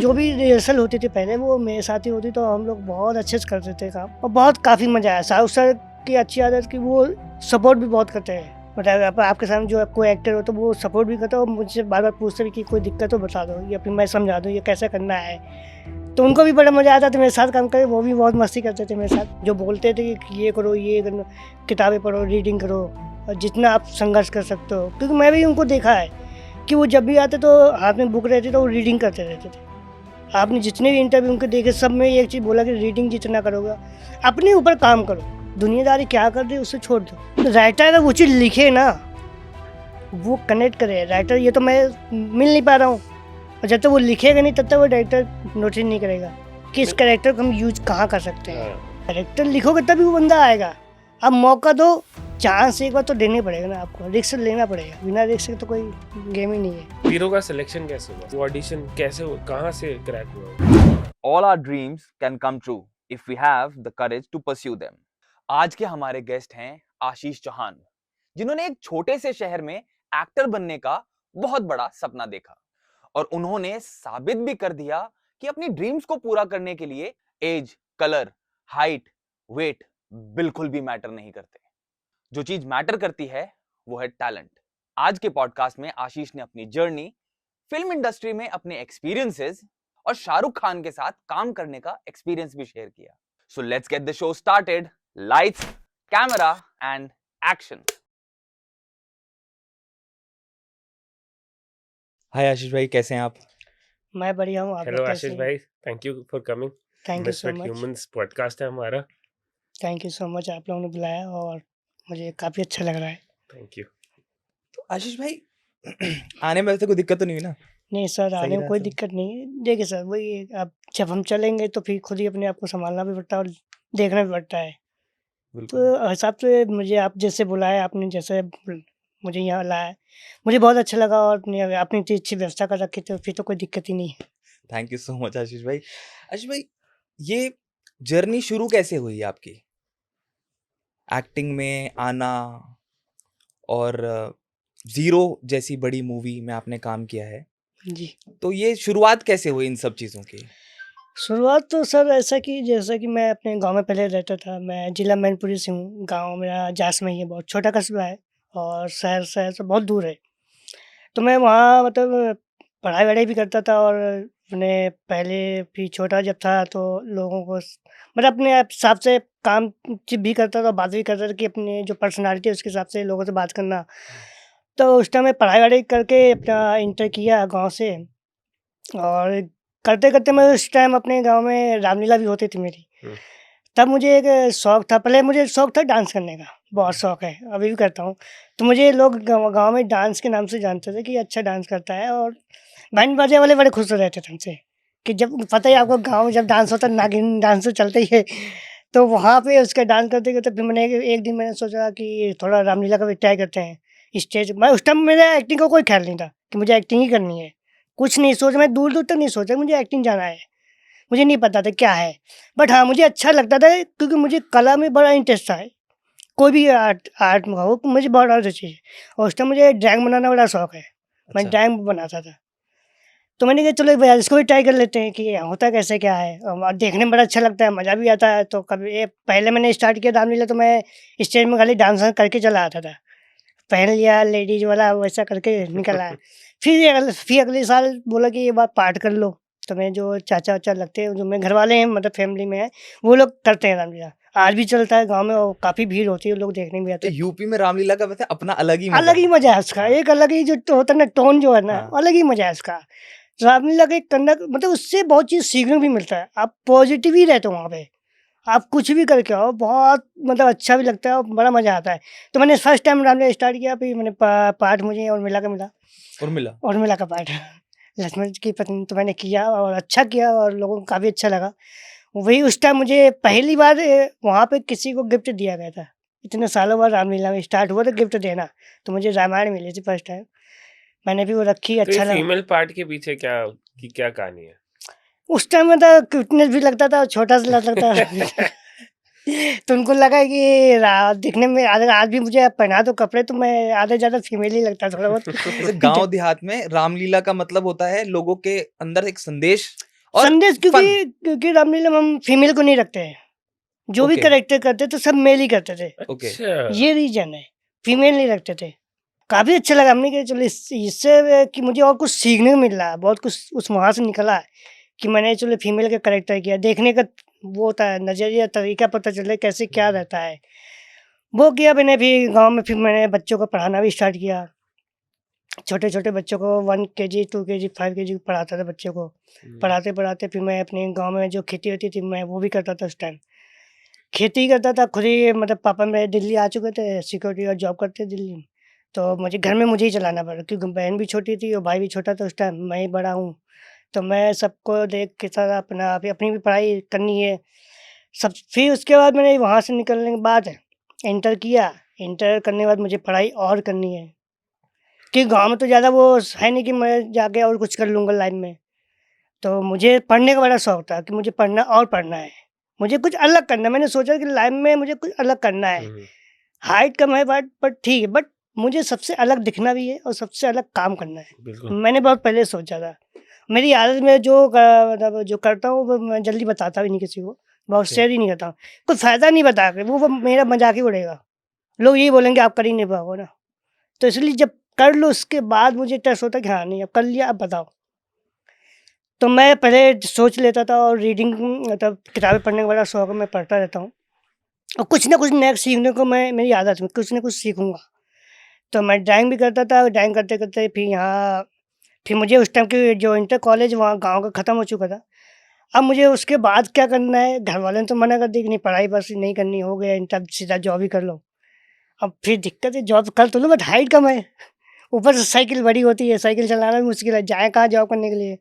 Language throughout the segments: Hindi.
जो भी रिहर्सल होती थी पहले वो मेरे साथ ही होती, तो हम लोग बहुत अच्छे से करते थे काम और बहुत काफ़ी मज़ा आया। शाहरुख सर की अच्छी आदत कि वो सपोर्ट भी बहुत करते हैं, मतलब आपके सामने जो कोई एक्टर हो तो वो सपोर्ट भी करता है और मुझसे बार बार पूछते भी कि कोई दिक्कत हो बता दो या फिर मैं समझा दूँ ये कैसे करना है। तो उनको भी बड़ा मज़ा आता था मेरे साथ काम करके, वो भी बहुत मस्ती करते थे मेरे साथ। जो बोलते थे कि ये करो, ये करना, किताबें पढ़ो, रीडिंग करो और जितना आप संघर्ष कर सकते हो, क्योंकि मैं भी उनको देखा है कि वो जब भी आते तो हाथ में बुक रहती तो वो रीडिंग करते रहते थे। आपने जितने भी इंटरव्यू उनके देखे सब में एक चीज़ बोला कि रीडिंग जितना करोगे अपने ऊपर काम करो, दुनियादारी क्या कर रही है उससे छोड़ दो। तो राइटर अगर वो चीज़ लिखे ना, वो कनेक्ट करे। राइटर ये तो मैं मिल नहीं पा रहा हूँ, और जब तक वो लिखेगा नहीं तब तक वो डायरेक्टर नोटिस नहीं करेगा कि इस कैरेक्टर को हम यूज कहाँ कर सकते हैं। कैरेक्टर लिखोगे तभी वो बंदा आएगा। अब मौका दो, चांस एक बार तो देने पड़ेगा ना, आपको रिस्क लेना पड़ेगा, बिना रिस्क के तो कोई गेम ही नहीं है। हीरो का सिलेक्शन कैसे हुआ, वो ऑडिशन कैसे हुआ, कहाँ से क्रैक हुआ? All our dreams can come true if we have the courage to pursue them. आज के हमारे गेस्ट हैं आशीष चौहान, जिन्होंने एक छोटे से शहर में एक्टर बनने का बहुत बड़ा सपना देखा और उन्होंने साबित भी कर दिया कि अपनी ड्रीम्स को पूरा करने के लिए एज, कलर, हाइट, वेट बिल्कुल भी मैटर नहीं करते। जो चीज मैटर करती है वो है टैलेंट। आज के पॉडकास्ट में आशीष ने अपनी जर्नी, फिल्म इंडस्ट्री में अपने एक्सपीरियंसेस और शाहरुख खान के साथ काम करने का एक्सपीरियंस भी शेयर किया। So let's get the show started. Lights, camera and action. Hi Ashish भाई, कैसे हैं आप? मैं बढ़िया हूँ, आप हेलो लोग आशीष कैसे हैं? भाई, thank you for coming. Thank you so misfit much. Humans podcast है हमारा। थैंक यू सो मच, आप लोगों ने बुलाया और मुझे काफ़ी अच्छा लग रहा है। Thank you. तो आशीष भाई आने में वैसे कोई दिक्कत तो नहीं हुई ना? नहीं सर, सही आने में रहा कोई सब? दिक्कत नहीं है। देखिए सर, वही है, अब जब हम चलेंगे तो फिर खुद ही अपने आप को संभालना भी पड़ता है और देखना भी पड़ता है। बिल्कुल। तो हिसाब से मुझे आप जैसे बुलाया, आपने जैसे मुझे यहाँ लाया, मुझे बहुत अच्छा लगा और आपने इतनी अच्छी व्यवस्था कर रखी, तो फिर तो कोई दिक्कत ही नहीं है। थैंक यू सो मच आशीष भाई। आशीष भाई, ये जर्नी शुरू कैसे हुई आपकी एक्टिंग में आना और जीरो जैसी बड़ी मूवी में आपने काम किया है, जी, तो ये शुरुआत कैसे हुई इन सब चीज़ों की? शुरुआत तो सर ऐसा कि जैसा कि मैं अपने गांव में पहले रहता था। मैं जिला मैनपुरी से हूँ, गांव मेरा जास में ही है, बहुत छोटा कस्बा है और शहर शहर से बहुत दूर है। तो मैं वहाँ मतलब पढ़ाई-वढ़ाई भी करता था और अपने पहले भी छोटा जब था तो लोगों को मतलब अपने आप हिसाब से काम भी करता था, बात भी करता था कि अपनी जो पर्सनैलिटी है उसके हिसाब से लोगों से बात करना। तो उस टाइम मैं पढ़ाई-वढ़ाई करके अपना इंटर किया गाँव से, और करते-करते मैं उस टाइम अपने गाँव में रामलीला भी होती थी मेरी। हम्म। तब मुझे एक शौक था, पहले मुझे शौक था डांस करने का, बहुत शौक है, अभी भी करता हूँ। तो मुझे लोग गाँव में डांस के नाम से जानते थे कि अच्छा डांस करता है, और बैंड बाजे वाले बड़े खुश हो रहते थे हमसे कि जब पता ही आपको गाँव में जब डांस होता है नागिन डांस तो चलता ही है। तो वहाँ पे उसका डांस करते-करते फिर मैंने एक दिन मैंने सोचा कि थोड़ा रामलीला का भी ट्राई करते हैं। स्टेज मैं उस टाइम मेरा एक्टिंग का कोई ख़्याल नहीं था कि मुझे एक्टिंग ही करनी है। कुछ नहीं सोचा, मैं दूर-दूर तक नहीं सोचा मुझे एक्टिंग जाना है। मुझे नहीं पता था क्या है, बट हाँ, मुझे अच्छा लगता था क्योंकि मुझे कला में बड़ा इंटरेस्ट था। कोई भी आर्ट आर्ट में हो, मुझे बड़ा रुचि है और उस टाइम मुझे ड्राइंग बनाना बड़ा शौक है। मैं अच्छा। ड्राइंग बनाता था। तो मैंने कहा चलो एक बार इसको भी ट्राई कर लेते हैं कि होता कैसे क्या है, और देखने में बड़ा अच्छा लगता है, मज़ा भी आता है। तो कभी ये पहले मैंने स्टार्ट किया रामलीला तो मैं स्टेज में खाली डांस वांस करके चला आता था। पहन लिया लेडीज़ वाला वैसा करके निकल आया। फिर अगले साल बोला कि ये बार पार्ट कर लो। तो मेरे जो चाचा-वाचा लगते हैं, जो मेरे घरवाले हैं मतलब फैमिली में हैं, वो लोग करते हैं रामलीला। आज भी चलता है गाँव में और काफ़ी भीड़ होती है, लोग देखने भी आते तो हैं। यूपी में रामलीला का वैसे अपना अलग ही मजा अलग ही मज़ा है उसका, हाँ। एक अलग ही जो होता है ना टोन जो है ना, हाँ। अलग ही मज़ा है उसका। रामलीला के करना मतलब उससे बहुत चीज़ सीखने को भी मिलता है। आप पॉज़िटिव ही रहते हो वहाँ पे। आप कुछ भी करके आओ, बहुत मतलब अच्छा भी लगता है और बड़ा मज़ा आता है। तो मैंने फर्स्ट टाइम रामलीला स्टार्ट किया, फिर मैंने पार्ट मुझे उर्मिला का मिला। उर्मिला? उर्मिला का पार्ट लक्ष्मण की पत्नी तो मैंने किया और अच्छा किया और लोगों को काफ़ी अच्छा लगा। वही उस टाइम मुझे पहली बार वहाँ पे किसी को गिफ्ट दिया गया था। इतने सालों बाद रामलीला में स्टार्ट हुआ था गिफ्ट देना, तो मुझे रामायण मिली थी फर्स्ट टाइम। मैंने भी वो रखी, तो ये अच्छा लगा। फीमेल पार्ट के पीछे क्या कहानी है? उस टाइम में तो क्यूटनेस भी लगता था और छोटा सा लगता था। तो उनको लगा कि दिखने में आज भी मुझे पहना दो कपड़े तो मैं आधे ज़्यादा फीमेल ही लगता है थोड़ा बहुत। जैसे गांव देहात में रामलीला का मतलब होता है लोगों के अंदर एक संदेश और संदेश फन। क्योंकि रामलीला में हम फीमेल को नहीं रखते हैं, जो भी ओके करेक्टर करते तो सब मेल ही करते थे, ओके अच्छा ये रीजन है, फीमेल नहीं रखते थे। काफ़ी अच्छा लगा, हमने कहा चलो इससे कि मुझे और कुछ सीखने को मिल रहा है, बहुत कुछ उस वहाँ से निकला है कि मैंने चलो फीमेल का करेक्टर किया, देखने का वो होता है नज़रिया, तरीका पता चल रहा है कैसे क्या रहता है, वो किया मैंने। फिर गाँव में फिर मैंने बच्चों को पढ़ाना भी स्टार्ट किया, छोटे छोटे बच्चों को 1 केजी 2 केजी 5 केजी पढ़ाता था बच्चों को। पढ़ाते पढ़ाते फिर मैं अपने गांव में जो खेती होती थी मैं वो भी करता था, उस टाइम खेती करता था खुद ही। मतलब पापा मेरे दिल्ली आ चुके थे, सिक्योरिटी का जॉब करते दिल्ली में, तो मुझे घर में मुझे ही चलाना पड़ा क्योंकि बहन भी छोटी थी और भाई भी छोटा था, उस टाइम मैं ही बड़ा हूँ। तो मैं सबको देख के सारा अपनी भी पढ़ाई करनी है सब। फिर उसके बाद मैंने वहाँ से निकलने के बाद इंटर किया, इंटर करने के बाद मुझे पढ़ाई और करनी है कि गाँव में तो ज़्यादा वो है नहीं कि मैं जाके और कुछ कर लूँगा लाइफ में। तो मुझे पढ़ने का बड़ा शौक था कि मुझे पढ़ना और पढ़ना है, मुझे कुछ अलग करना है। मैंने सोचा कि लाइफ में मुझे कुछ अलग करना है। हाइट कम है बट ठीक है, बट मुझे सबसे अलग दिखना भी है और सबसे अलग काम करना है। बिल्कुल मैंने बहुत पहले सोचा था। मेरी आदत में मतलब जो करता हूँ वो मैं जल्दी बताता भी नहीं किसी को, बहुत ओके शेयर ही नहीं करता हूँ। कुछ फ़ायदा नहीं बता के, वो मेरा मजाक ही उड़ेगा। लोग यही बोलेंगे आप कर ही नहीं पाओगे ना। तो इसलिए जब कर लो उसके बाद मुझे ट्रस्ट होता है कि हाँ नहीं अब कर लिया, अब बताओ। तो मैं पहले सोच लेता था और रीडिंग मतलब किताबें पढ़ने का बड़ा शौक है, मैं पढ़ता रहता हूँ और कुछ ना कुछ नया सीखने को मैं मेरी आदत है, कुछ ना कुछ सीखूँगा। तो मैं ड्राइंग भी करता था, ड्राइंग करते-करते फिर मुझे उस टाइम की जो इंटर कॉलेज वहाँ गाँव का ख़त्म हो चुका था। अब मुझे उसके बाद क्या करना है, घरवालों ने तो मना कर दिया कि नहीं पढ़ाई बस नहीं करनी, हो गया इंटर, सीधा जॉब ही कर लो। अब फिर दिक्कत है, जॉब कर तो लो बट हाइट कम है, ऊपर से साइकिल बड़ी होती है, साइकिल चलाना भी मुश्किल है, जाएँ कहाँ जॉब करने के लिए।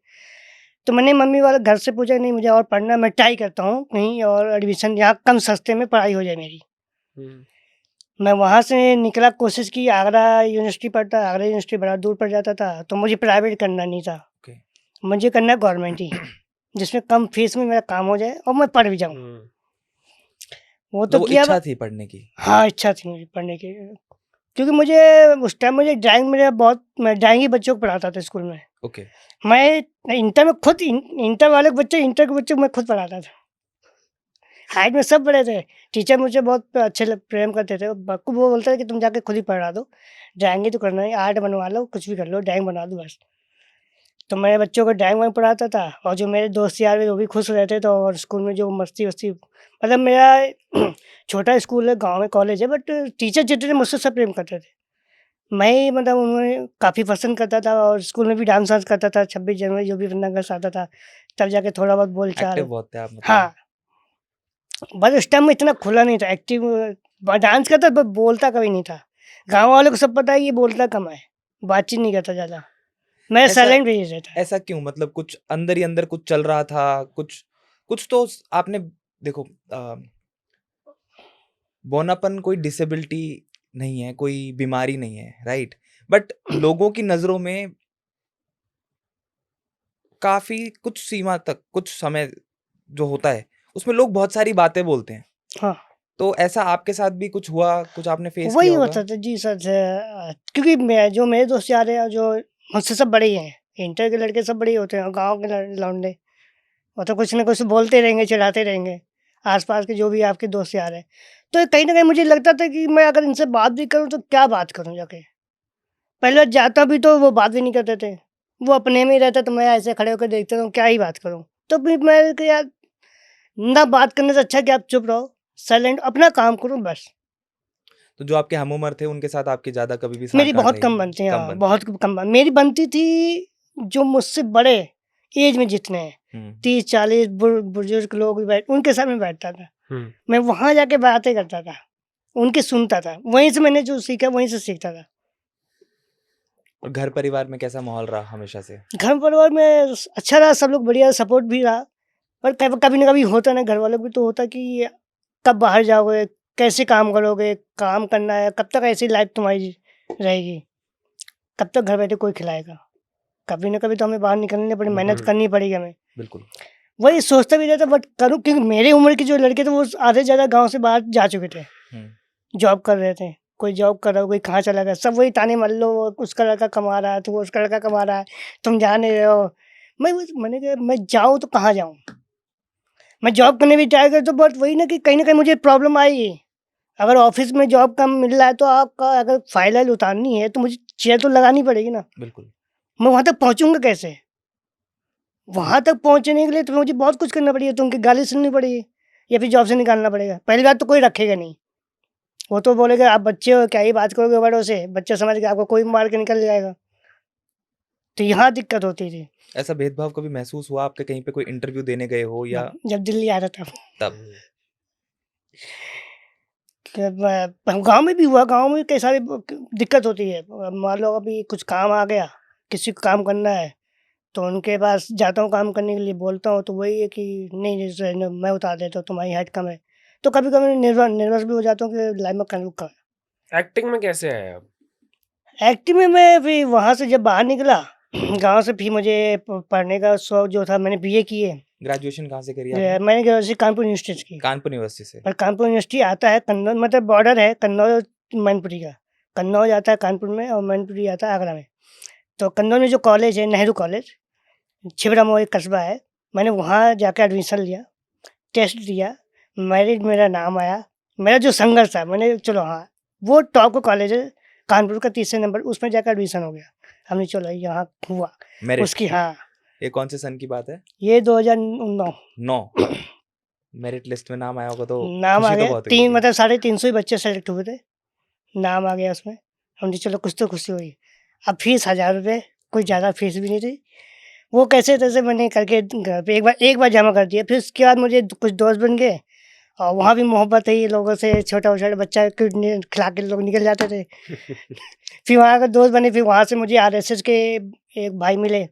तो मैंने मम्मी वाले घर से पूछा नहीं मुझे और पढ़ना है, मैं ट्राई करता हूँ कहीं और एडमिशन जहाँ कम सस्ते में पढ़ाई हो जाए मेरी। मैं वहाँ से निकला, कोशिश की, आगरा यूनिवर्सिटी पढ़ता, आगरा यूनिवर्सिटी बड़ा दूर पड़ जाता था, तो मुझे प्राइवेट करना नहीं था, ओके मुझे करना है गवर्नमेंट ही, जिसमें कम फीस में मेरा काम हो जाए और मैं पढ़ भी जाऊँ। वो तो मतलब वो किया इच्छा थी पढ़ने की। हाँ, इच्छा थी मुझे पढ़ने की, क्योंकि मुझे उस टाइम मुझे ड्राइंग मेरा बहुत, मैं ड्राइंग ही बच्चों को पढ़ाता था स्कूल में। ओके मैं इंटर में खुद इंटर वाले बच्चे, इंटर के बच्चे को मैं खुद पढ़ाता था। हाइट में सब बड़े थे, टीचर मुझे बहुत अच्छे प्रेम करते थे। बक्कू वो बोलता था कि तुम जाके खुद ही पढ़ा दो, ड्राइंग ही तो करना है, आर्ट बनवा लो, कुछ भी कर लो, ड्राइंग बना दो बस। तो मैं बच्चों को ड्राइंग वाइंग पढ़ाता था और जो मेरे दोस्त यार हैं वो भी खुश रहते थे। और स्कूल में जो मस्ती वस्ती, मतलब मेरा छोटा स्कूल है, गाँव में कॉलेज है, बट टीचर जितने थे मुझसे सब प्रेम करते थे। मैं ही मतलब उन्हें काफ़ी पसंद करता था और स्कूल में भी डांस वांस करता था, 26 जनवरी जो भी 15 अगस्त आता था, तब जाके थोड़ा बहुत बोल एक्टिव चाल। बहुत थे आप मतलब। हाँ, बस उस टाइम में इतना खुला नहीं था, एक्टिव डांस करता पर बोलता कभी नहीं था। गाँव वालों को सब पता है कि ये बोलता कम है, बातचीत नहीं करता ज़्यादा, मैं ऐसा साइलेंट भी रहता है। ऐसा क्यों, मतलब कुछ अंदर ही अंदर कुछ चल रहा था, कुछ कुछ तो आपने देखो, बौनापन कोई डिसेबिलिटी नहीं है, कोई बीमारी नहीं है, राइट? बट लोगों की नजरों में काफी कुछ सीमा तक, कुछ समय जो होता है उसमें लोग बहुत सारी बातें बोलते हैं। हाँ, तो ऐसा आपके साथ भी कुछ हुआ, कुछ आपने फेस वही किया होगा? होता था जी सर। क्योंकि मैं जो मेरे दोस्त यार हैं जो मुझसे सब बड़े ही हैं, इंटर के लड़के सब बड़े ही होते हैं और गाँव के लौंडे, वो तो कुछ ना कुछ बोलते रहेंगे, चिढ़ाते रहेंगे, आस-पास के जो भी आपके दोस्त यार हैं। तो कहीं न कहीं मुझे लगता था कि मैं अगर इनसे बात भी करूँ तो क्या बात करूँ जाके? पहले जाता भी तो वो बात भी नहीं करते थे। वो अपने में ही रहता तो मैं ऐसे खड़े होकर देखता था, क्या ही बात करूँ? तो फिर मैं कि यार ना बात करने से अच्छा है कि आप चुप रहो, साइलेंट अपना काम करो बस। तो जो आपके हम उम्र थे उनके साथ आपकी ज्यादा कभी भी मेरी साठ-गांठ बहुत रही कम नहीं? बनती है, कम हाँ, बनती बहुत थी। कम मेरी बनती थी जो मुझसे बड़े ऐज में जितने हैं, 30-40 बुजुर्ग लोग भी उनके साथ में बैठता था। मैं वहाँ जाके बातें करता था, उनकी सुनता था, वहीं से मैंने जो सीखा वहीं से सीखता था। और घर परिवार में कैसा माहौल रहा हमेशा से? घर परिवार में अच्छा रहा, सब लोग बढ़िया, सपोर्ट भी रहा। पर कभी न कभी होता ना, घर वालों को भी तो होता कि कब बाहर जाओगे, कैसे काम करोगे, काम करना है, कब तक ऐसी लाइफ तुम्हारी रहेगी, कब तक घर बैठे कोई खिलाएगा। कभी न कभी तो हमें बाहर निकलने पड़े, मेहनत करनी पड़ेगी हमें। बिल्कुल। वही सोचता भी रहता बट करूँ, क्योंकि मेरे उम्र के जो लड़के थे वो आधे से ज़्यादा गाँव से बाहर जा चुके थे, जॉब कर रहे थे। कोई जॉब कर रहा है, कोई कहाँ चला गया, सब वही ताने मल्लो, उसका लड़का कमा रहा है, तो उसका लड़का कमा रहा है, तुम जा नहीं रहे हो, मैंने कहा मैं जाऊँ तो कहाँ जाऊँ? मैं जॉब करने भी ट्राई करता हूँ, बट वही ना कि कहीं न कहीं मुझे प्रॉब्लम आएगी। अगर ऑफ़िस में जॉब का मिल रहा है तो आपका अगर फाइल वाइल उतारनी है तो मुझे चेयर तो लगानी पड़ेगी ना। बिल्कुल। मैं वहाँ तक पहुँचूँगा कैसे? वहाँ तक पहुँचने के लिए तो मुझे बहुत कुछ करना पड़ेगा, तो उनकी गाली सुननी पड़ेगी या फिर जॉब से निकालना पड़ेगा। पहली बात तो कोई रखेगा नहीं। वो तो बोलेगा आप बच्चे हो, क्या ही बात करोगे बड़ों से? बच्चा समझ के आपको कोई मार के निकल जाएगा। तो यहाँ दिक्कत होती थी। ऐसा भेदभाव कभी महसूस हुआ आपके, कहीं पे कोई इंटरव्यू देने गए हो या जब दिल्ली आ रहा था तब? गाँव में भी हुआ, गाँव में कई सारी दिक्कत होती है। मान लो अभी कुछ काम आ गया, किसी को काम करना है, तो उनके पास जाता हूँ काम करने के लिए, बोलता हूँ तो वही है कि नहीं नहीं सर, मैं उतार देता हूँ, तुम्हारी हाइट कम है। तो कभी कभी नर्वस भी हो जाता हूँ कि लाइफ में कर लूँ। एक्टिंग में कैसे आए आप? एक्टिंग में मैं फिर वहाँ से जब बाहर निकला गांव से, फिर मुझे पढ़ने का शौक जो था, मैंने बीए की है। ग्रेजुएशन कहाँ से करी आपने? मैंने ग्रेजुएशन कानपुर यूनिवर्सिटी से की। कानपुर यूनिवर्सिटी से। पर कानपुर यूनिवर्सिटी आता है कन्नौज, मतलब बॉर्डर है कन्नौज मैनपुरी का। कन्नौज आता है कानपुर में और मैनपुरी आता है आगरा में। तो कन्नौज में जो कॉलेज है, नेहरू कॉलेज, छिबरामऊ एक कस्बा है, मैंने वहाँ जाकर एडमिशन लिया, टेस्ट दिया, मेरिट मेरा नाम आया। मेरा जो संघर्ष था, मैंने चलो हाँ, वो टॉप का कॉलेज है कानपुर का, तीसरे नंबर, उसमें जाकर एडमिशन हो गया। हमने चलो यहाँ हुआ मेरिट उसकी। हाँ, ये कौन से सन की बात है? ये 2009 9 मेरिट लिस्ट में नाम आया होगा तो नाम आ खुशी तो गया। बहुत हुई तीन होगी। मतलब 350 ही बच्चे सेलेक्ट हुए थे, नाम आ गया उसमें। हमने चलो कुछ तो खुशी हुई। अब फीस 1000 रुपये, कोई ज़्यादा फीस भी नहीं थी। वो कैसे तैसे मैंने करके घर पे एक बार जमा कर दिया। फिर उसके बाद मुझे कुछ दोस्त बन गए और वहाँ भी मोहब्बत है लोगों से, छोटा बच्चा खिला के लोग निकल जाते थे। फिर वहाँ के दोस्त बने, फिर वहाँ से मुझे आरएसएस के एक भाई मिले,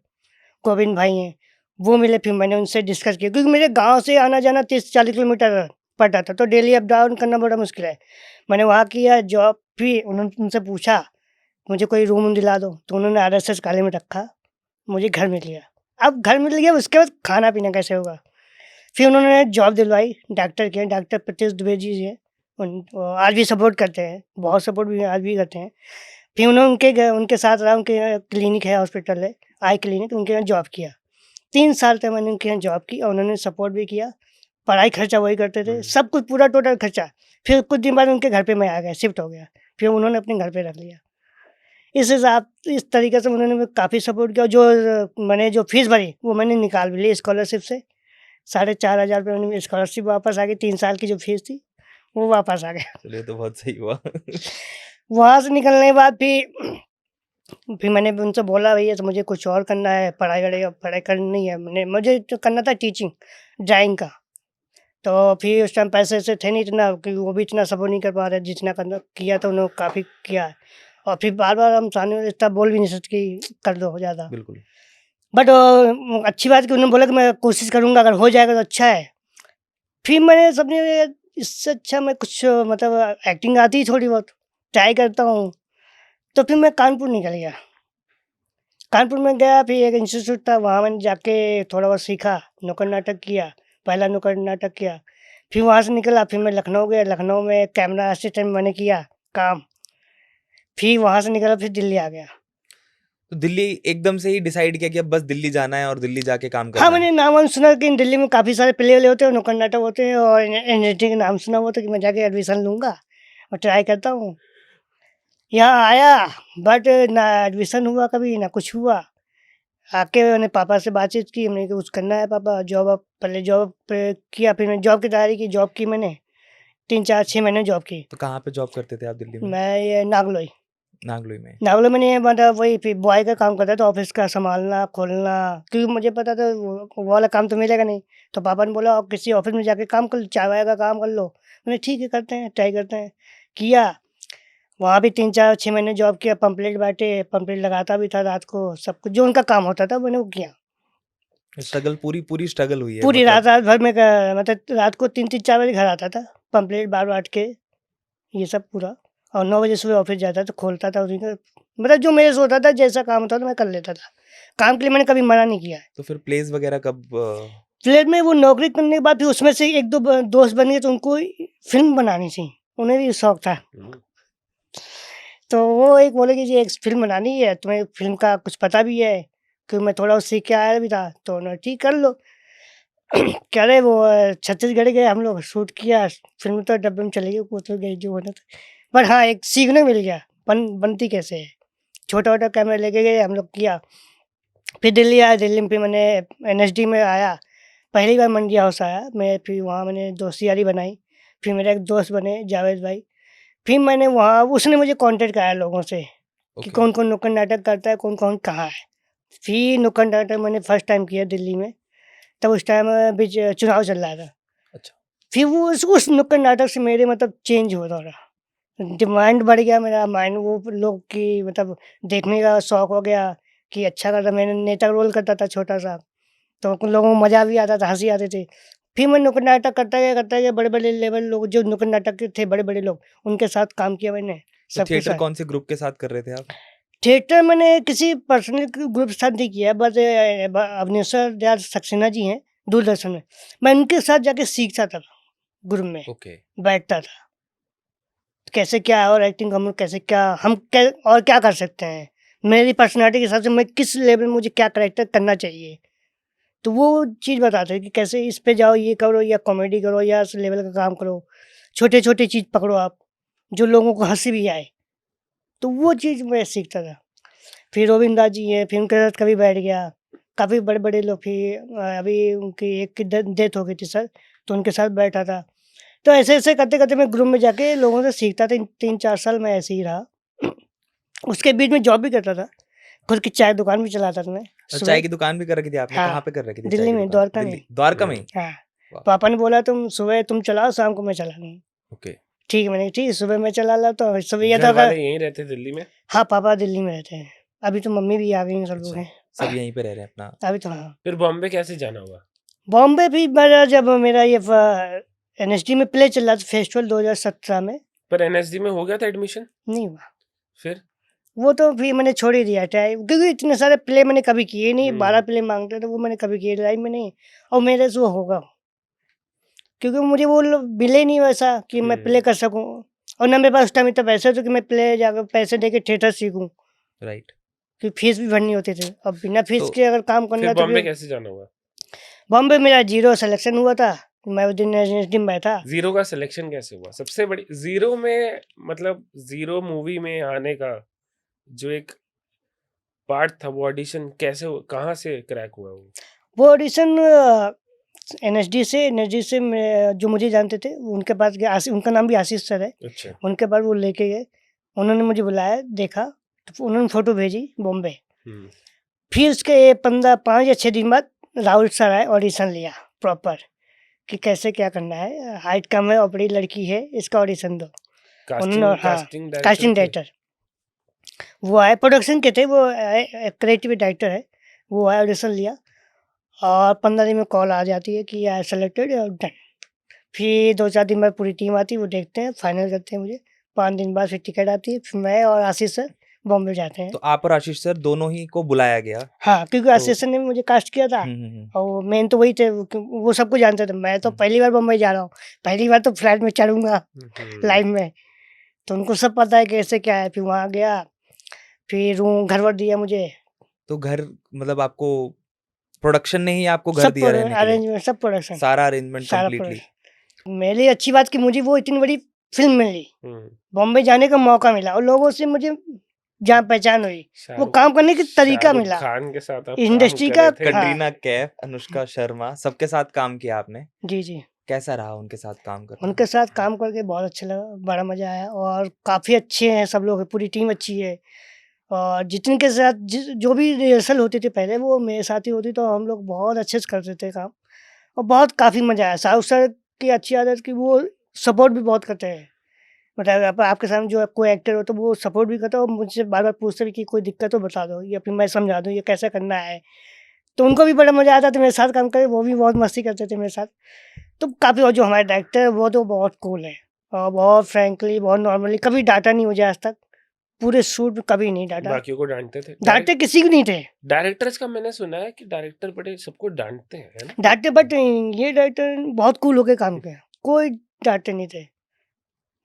गोविंद भाई हैं, वो मिले। फिर मैंने उनसे डिस्कस किया, क्योंकि मेरे गांव से आना जाना 30-40 किलोमीटर पड़ता था, तो डेली अप डाउन करना बड़ा मुश्किल है। मैंने वहाँ किया जॉब, फिर उन्होंने उनसे पूछा मुझे कोई रूम दिला दो, तो उन्होंने आरएसएस कॉलेज में रखा, मुझे घर मिल गया। अब घर मिल गया, उसके बाद खाना पीना कैसे होगा? फिर उन्होंने जॉब दिलवाई, डॉक्टर के, डॉक्टर प्रत्युष दुबे जी है, वो आज भी सपोर्ट करते हैं, बहुत सपोर्ट भी आज भी करते हैं। फिर उन्होंने उनके साथ रहा, उनके क्लिनिक है, हॉस्पिटल है, आई क्लिनिक, उनके यहाँ जॉब किया। 3 साल तक मैंने उनके यहाँ जॉब की और उन्होंने सपोर्ट भी किया। पढ़ाई खर्चा वही करते थे, सब कुछ पूरा टोटल खर्चा। फिर कुछ दिन बाद उनके घर पे मैं आ गया, शिफ्ट हो गया, फिर उन्होंने अपने घर पे रख लिया। इस तरीके से उन्होंने काफ़ी सपोर्ट किया। जो मैंने जो फीस भरी वो मैंने निकाल भी ली स्कॉलरशिप से, 4500 रुपये मैंने स्कॉलरशिप वापस आ गई, 3 साल की जो फीस थी वो वापस आ गया। चलिए तो बहुत सही हुआ। वहाँ से निकलने के बाद फिर मैंने भी उनसे बोला भैया तो मुझे कुछ और करना है, पढ़ाई करनी नहीं है। मुझे तो करना था टीचिंग, ड्राइंग का। तो फिर उस टाइम पैसे से थे नहीं इतना, कि वो भी इतना सपोर्ट नहीं कर पा रहे, जितना करना किया तो उन्होंने काफ़ी किया। और फिर बार-बार हम सामने वाले इतना बोल भी नहीं सकते कि कर दो ज़्यादा। बिल्कुल। बट अच्छी बात कि उन्होंने बोला कि मैं कोशिश करूँगा, अगर हो जाएगा तो अच्छा है। फिर मैंने समझे इससे अच्छा मैं कुछ मतलब एक्टिंग आती है थोड़ी बहुत, ट्राई करता हूँ। तो फिर मैं कानपुर निकल गया। कानपुर में गया, फिर एक इंस्टीट्यूट था, वहाँ मैंने जाके थोड़ा बहुत सीखा, नुक्कड़ नाटक किया, पहला नुक्कड़ नाटक किया। फिर वहाँ से निकला, फिर मैं लखनऊ गया, लखनऊ में कैमरा असिस्टेंट मैंने किया काम। फिर वहाँ से निकला, फिर दिल्ली आ गया। तो दिल्ली एकदम से ही डिसाइड किया कि अब बस दिल्ली जाना है और दिल्ली जाके काम करना हाँ, है? मैंने नाम सुना कि दिल्ली में काफ़ी सारे प्ले वाले होते हैं, नुक्कड़ नाटक होते हैं, और एनएसडी का नाम सुना हुआ था कि मैं जाके एडमिशन लूँगा और ट्राई करता हूँ। यहाँ आया, बट ना एडमिशन हुआ कभी, ना कुछ हुआ। आके मैंने पापा से बातचीत की, मैंने कहा कुछ करना है पापा, जॉब अब पहले जॉब पे किया, फिर मैंने जॉब की तैयारी की, जॉब की मैंने 3-4-6 महीने जॉब की। तो कहाँ पे जॉब करते थे आप दिल्ली में? मैं ये नागलोई नागलोई में। मैंने मतलब वही फिर बॉय का काम करता था, ऑफिस का संभालना खोलना, क्योंकि मुझे पता था वो वाला काम तो मिलेगा नहीं। तो पापा ने बोला आप किसी ऑफिस में जाके काम कर लो, चाय वाय का काम कर लो। मैंने ठीक है करते हैं, ट्राई करते हैं, किया। वहाँ भी 3-4-6 महीने जॉब किया, पंपलेट बाँटे, पंपलेट लगाता भी था रात को, सब कुछ जो उनका काम होता था मैंने वो किया। स्ट्रगल पूरी स्ट्रगल हुई है पूरी मतलब। रात भर में मतलब रात को 3-3 4 बजे घर आता था, पंपलेट बाँट के, ये सब पूरा। और 9 बजे सुबह ऑफिस जाता था, खोलता था उन्हीं का, मतलब जो मेरे से होता था, जैसा काम होता था मैं कर लेता था। काम के लिए मैंने कभी मना नहीं किया है। तो फिर प्लेस वगैरह कब फ्लैट में वो नौकरी करने के बाद फिर उसमें से 1-2 दोस्त बन गए, तो उनको फ़िल्म बनानी थी, उन्हें भी शौक था। तो वो एक बोले कि जी एक फ़िल्म बनानी है, तुम्हें फ़िल्म का कुछ पता भी है, क्योंकि मैं थोड़ा सीख के आया भी था, तो उन्होंने ठीक कर लो। कह रहे वो छत्तीसगढ़ गए हम लोग, शूट किया, फ़िल्म तो डब्बे में चली गई, वो तो गई जो होना था। पर हाँ, एक सीखने मिल गया, बनती कैसे है। छोटा-छोटा कैमरा लेके गए हम लोग किया। फिर दिल्ली आया, दिल्ली में फिर मैंने एनएसडी में आया, पहली बार मंडी हाउस आया मैं, फिर वहाँ मैंने दोस्ती यारी बनाई। फिर मेरे एक दोस्त बने जावेद भाई, फिर मैंने वहाँ उसने मुझे कॉन्टैक्ट कराया लोगों से कि ओके। कौन-कौन नुक्कड़ नाटक करता है, कौन-कौन कहाँ है। फिर नुक्कड़ नाटक मैंने फर्स्ट टाइम किया दिल्ली में, तब उस टाइम बीच चुनाव चल रहा था। अच्छा। फिर वो उस नुक्कड़ नाटक से मेरे मतलब चेंज हो रहा, डिमांड बढ़ गया मेरा माइंड, वो लोग की मतलब देखने का शौक हो गया कि अच्छा करता। मैंने नेता का रोल करता था छोटा-सा, तो उन लोगों को मज़ा भी आता था, हँसी आती थी। फिर मैं नुक्कड़ नाटक करता गया, बड़े-बड़े लेवल लोग जो नुक्कड़ नाटक के थे, बड़े-बड़े लोग, उनके साथ काम किया मैंने, तो सबके थिएटर साथ। कौन से ग्रुप के साथ कर रहे थे आप? थिएटर मैंने किसी पर्सनल ग्रुप के साथ नहीं किया, बस अवनेश्वर दयाल सक्सेना जी हैं दूरदर्शन में, मैं उनके साथ जाके सीखता था ग्रुप में, ओके। बैठता था। कैसे क्या और एक्टिंग हम लोग कैसे क्या हम कै और क्या कर सकते हैं, मेरी पर्सनैलिटी के हिसाब से मैं किस लेवल में मुझे क्या कैरेक्टर करना चाहिए। तो वो चीज़ बताते हैं कि कैसे इस पे जाओ, ये करो या कॉमेडी करो या इस लेवल का काम करो। छोटे-छोटे चीज़ पकड़ो आप, जो लोगों को हँसी भी आए। तो वो चीज़ मैं सीखता था। फिर गोविंद दास जी हैं, फिर उनके साथ कभी बैठ गया। काफ़ी बड़े-बड़े लोग, फिर अभी उनकी एक की डेथ हो गई थी सर, तो उनके साथ बैठा था। तो ऐसे-ऐसे करते-करते मैं ग्रुप में जाके लोगों से सीखता था, 3-4 साल मैं ऐसे ही रहा। उसके बीच में जॉब भी करता था, खुद की चाय दुकान भी चलाता था मैं, और सुबह। चाय की दुकान भी कर रखी थी आपने? हाँ, कहाँ पे कर रखी थी चाय दिल्ली की में, दुकान? द्वारका में। दिल्ली, द्वारका में हुँ। ही? हाँ, वाह! पापा ने बोला तुम सुबह तुम चलाओ, शाम को मैं चला लूँगा। ओके। ठीक है, मैंने ठीक है, सुबह मैं चला लाता हूँ, सुबह ये घर था वाले यहीं रहते दिल्ली में? हाँ, पापा दिल्ली में रहते हैं। अभी तो मम्मी भी आ गई हैं, सब लोग अच्छा, हैं। सब यहीं पे रह रहे हैं अपना। अभी तो हाँ। फिर बॉम्बे कैसे जाना हुआ? बॉम्बे भी मेरा जब मेरा ये एनएसडी में प्ले चल रहा था फेस्टिवल 2017 में, पर एनएसडी में हो गया था एडमिशन? नहीं हुआ। फिर? वो तो फिर मैंने छोड़ ही दिया टाइम, क्योंकि इतने सारे प्ले मैंने कभी किए नहीं, 12 हुँ। प्ले माँगते थे, वो मैंने कभी किए लाइफ में नहीं, और मेरे से वो होगा। क्योंकि मुझे वो मिले ही नहीं वैसा कि मैं प्ले हुँ। कर सकूँ, और ना मेरे पास उस टाइम इतना पैसे थे कि मैं प्ले जाकर पैसे देके थिएटर सीखूँ, राइट। क्योंकि फीस भी भरनी होती थी। अब बिना फीस तो के अगर काम करना फिर है तो बॉम्बे फिर कैसे जाना हुआ? बॉम्बे मेरा 0 सिलेक्शन हुआ था, मैं उस दिन एनएसडी में बैठा। ज़ीरो का सिलेक्शन कैसे हुआ? सबसे बड़ी ज़ीरो में मतलब ज़ीरो मूवी में आने का जो एक पार्ट था, वो ऑडिशन कैसे कहाँ से क्रैक हुआ वो? वो ऑडिशन एनएसडी से मैं जो मुझे जानते थे उनके पास गया, उनका नाम भी आशीष सर है, अच्छा। उनके पास वो लेके गए, उन्होंने मुझे बुलाया, देखा, तो उन्होंने फ़ोटो भेजी बॉम्बे। हुँ। फिर उसके 5 या 6 दिन बाद राहुल सर आए, ऑडिशन लिया प्रॉपर कि कैसे क्या करना है, हाइट कम है और बड़ी लड़की है, इसका ऑडिशन दो। कास्टिंग उन्होंने हाँ, कास्टिंग कास्टिंग डायरेक्टर थे? डायरेक्टर वो आए, प्रोडक्शन के थे वो, क्रिएटिव डायरेक्टर है, वो आए, ऑडिशन लिया, और 15 दिन में कॉल आ जाती है कि आई सेलेक्टेड और डन। फिर 2-4 दिन बाद पूरी टीम आती है, वो देखते हैं, फाइनल करते हैं मुझे। 5 दिन बाद फिर टिकट आती है, फिर मैं और आशीष सर बॉम्बे जाते हैं। तो आप और आशीष सर दोनों ही को बुलाया गया? हाँ, क्योंकि तो आशीष सर ने मुझे कास्ट किया था, हुँ। और मेन तो वही थे, वो सबको जानते थे। मैं तो हुँ। पहली बार बम्बई जा रहा हूँ, पहली बार तो फ्लाइट में चढ़ूँगा हुँ। लाइफ में, तो उनको सब पता है कैसे क्या है। फिर वहाँ गया, फिर रूम घर-वर दिया मुझे, तो घर मतलब आपको प्रोडक्शन ने ही आपको घर सब दिया रहने के लिए? अरेंजमेंट, सब प्रोडक्शन, सारा अरेंजमेंट सारा कंप्लीटली? प्रोडक्शन। मेरे लिए अच्छी बात कि मुझे वो इतनी बड़ी फ़िल्म मिली, हुँ। बॉम्बे जाने का मौका मिला और लोगों से मुझे जान-पहचान हुई, वो शाहरुख काम करने का तरीका शाहरुख मिला, खान के साथ आप काम इंडस्ट्री कर का। रहे थे। हाँ, कटरीना कैफ, अनुष्का शर्मा सबके साथ काम किया आपने। जी, जी। कैसा रहा उनके साथ काम करना? उनके साथ काम करके बहुत अच्छा लगा, बड़ा मज़ा आया, और काफ़ी अच्छे हैं सब लोग, पूरी टीम अच्छी है, और जितने के साथ जो भी रिहर्सल होती थी पहले, वो मेरे साथ ही होती, तो हम लोग बहुत अच्छे से करते थे काम, और बहुत काफ़ी मज़ा आया। शाहरुख सर की अच्छी आदत कि वो सपोर्ट भी बहुत करते हैं, मतलब आपके सामने जो कोई एक्टर हो तो वो सपोर्ट भी करता है, और मुझसे बार-बार पूछते भी कि कोई दिक्कत हो बता दो, या फिर मैं समझा दूँ ये कैसे करना है। तो उनको भी बड़ा मज़ा आता था मेरे साथ काम करके, वो भी बहुत मस्ती करते थे मेरे साथ। तो काफ़ी, और जो हमारे डायरेक्टर है वो तो बहुत कूल है, और बहुत फ्रैंकली, बहुत नॉर्मली, कभी डाँटा नहीं मुझे आज तक, पूरे शूट में कभी नहीं डाँटा। बाकियों को डाँटते थे? डाँटे किसी को नहीं थे, डायरेक्टर्स का मैंने सुना है कि डायरेक्टर बड़े सबको डाँटते हैं, है ना? डाँटे, बट ये डायरेक्टर बहुत कूल होके काम किया, कोई डाँटे नहीं थे।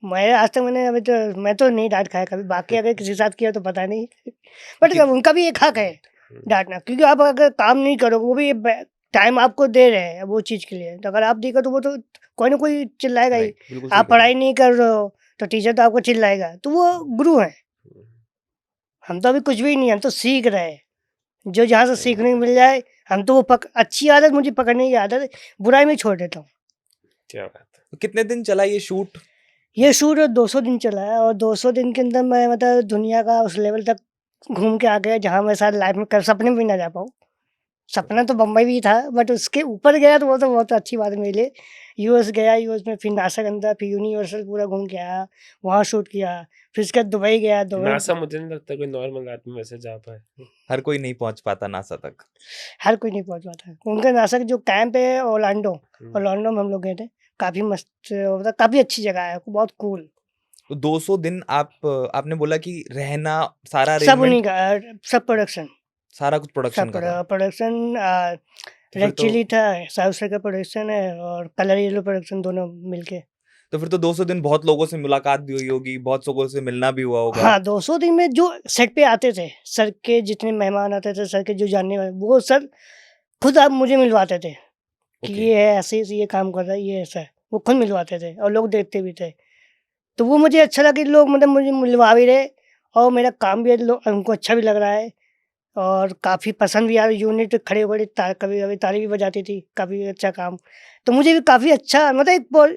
मैं आज तक अभी तो मैं तो नहीं डाँट खाया कभी, बाकी अगर किसी के साथ किया तो पता नहीं। बट कि उनका भी एक हक है, डांटना, क्योंकि आप अगर काम नहीं करोगे, वो भी टाइम आपको दे रहे हैं वो चीज़ के लिए, तो अगर आप देखो तो वो तो कोई ना कोई चिल्लाएगा ही। राइट, बिल्कुल सही आप कह रहे पढ़ाई नहीं कर रहे हो तो टीचर तो आपको चिल्लाएगा, तो वो गुरु हैं। हम तो अभी कुछ भी नहीं है, हम तो सीख रहे हैं। जो जहाँ से सही सीखने बात को है। मिल जाए, हम तो वो अच्छी आदत मुझे पकड़ने की आदत है, बुराई में छोड़ देता हूँ। क्या बात है। तो कितने दिन चला ये शूट? ये शूट 200 दिन चला है और 200 दिन के अंदर मैं मतलब दुनिया का उस लेवल तक घूम के आ गया जहाँ मैं शायद लाइफ में कर सपने में भी ना जा पाऊँ। सपना तो बम्बई भी था, बट उसके ऊपर गया तो वो तो बहुत अच्छी बात है मेरे लिए। यूएस गया, यूएस में फिर नासा के अंदर, फिर यूनिवर्सल पूरा घूम के आया, वहाँ शूट किया। फिर उसके बाद दुबई गया, दुबई नासा मुझे नहीं लगता कोई नॉर्मल आदमी वैसे जा पाए। हर कोई नहीं पहुंच पाता नासा तक। हर कोई नहीं पहुँच पाता। उनका नासा का जो कैंप है ओरलैंडो, हम्म, ओरलैंडो में हम लोग गए थे। काफ़ी मस्त, मतलब काफ़ी अच्छी जगह है, बहुत कूल। तो 200 दिन आपने बोला कि रहना, सारा सब उन्हीं अरेंजमेंट, का, सब प्रोडक्शन, सारा कुछ प्रोडक्शन सब का था। प्रोडक्शन। तो फिर रेड तो चिली था, साउथ सर का प्रोडक्शन है, और कलर येलो प्रोडक्शन, दोनों मिलके। तो फिर तो 200 दिन बहुत लोगों से मुलाकात भी हुई होगी, बहुत लोगों से मिलना भी हुआ होगा। हाँ, 200 दिन में जो सेट पे आते थे, सर के जितने मेहमान आते थे, सर के जो जानने वाले, वो सर खुद आप मुझे मिलवाते थे कि ओके। ये है, ऐसे ये काम कर रहा है, ये ऐसा है। वो खुद मिलवाते थे और लोग देखते भी थे। तो वो मुझे अच्छा लगा कि लोग मतलब मुझे मिलवा भी रहे और मेरा काम भी उनको अच्छा भी लग रहा है और काफ़ी पसंद भी आ रही। यूनिट खड़े-खड़े कभी-कभी ताली भी बजाती थी, काफ़ी अच्छा काम। तो मुझे भी काफ़ी अच्छा, मतलब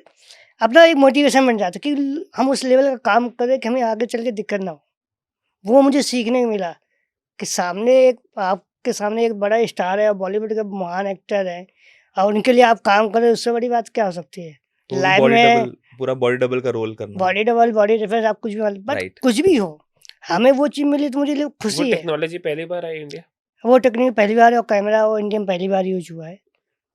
अपना एक मोटिवेशन बन जाता कि हम उस लेवल का काम करें कि हमें आगे चल के दिक्कत ना हो। वो मुझे सीखने को मिला कि सामने एक आपके सामने एक बड़ा स्टार है और बॉलीवुड के महान एक्टर हैं और उनके लिए आप काम करें, उससे बड़ी बात क्या हो सकती है? तो वो भी लाइफ बॉडी में डबल, पूरा बॉडी डबल का रोल करना। बॉडी डबल, बॉडी डिफरेंस, आप कुछ भी बट राइट। कुछ भी हो, हमें वो चीज़ मिली तो मुझे लिए वो खुशी है। टेक्नोलॉजी पहली बार आई इंडिया। वो टेक्नीक पहली बार है और कैमरा वो इंडिया में पहली बार यूज़ हुआ है।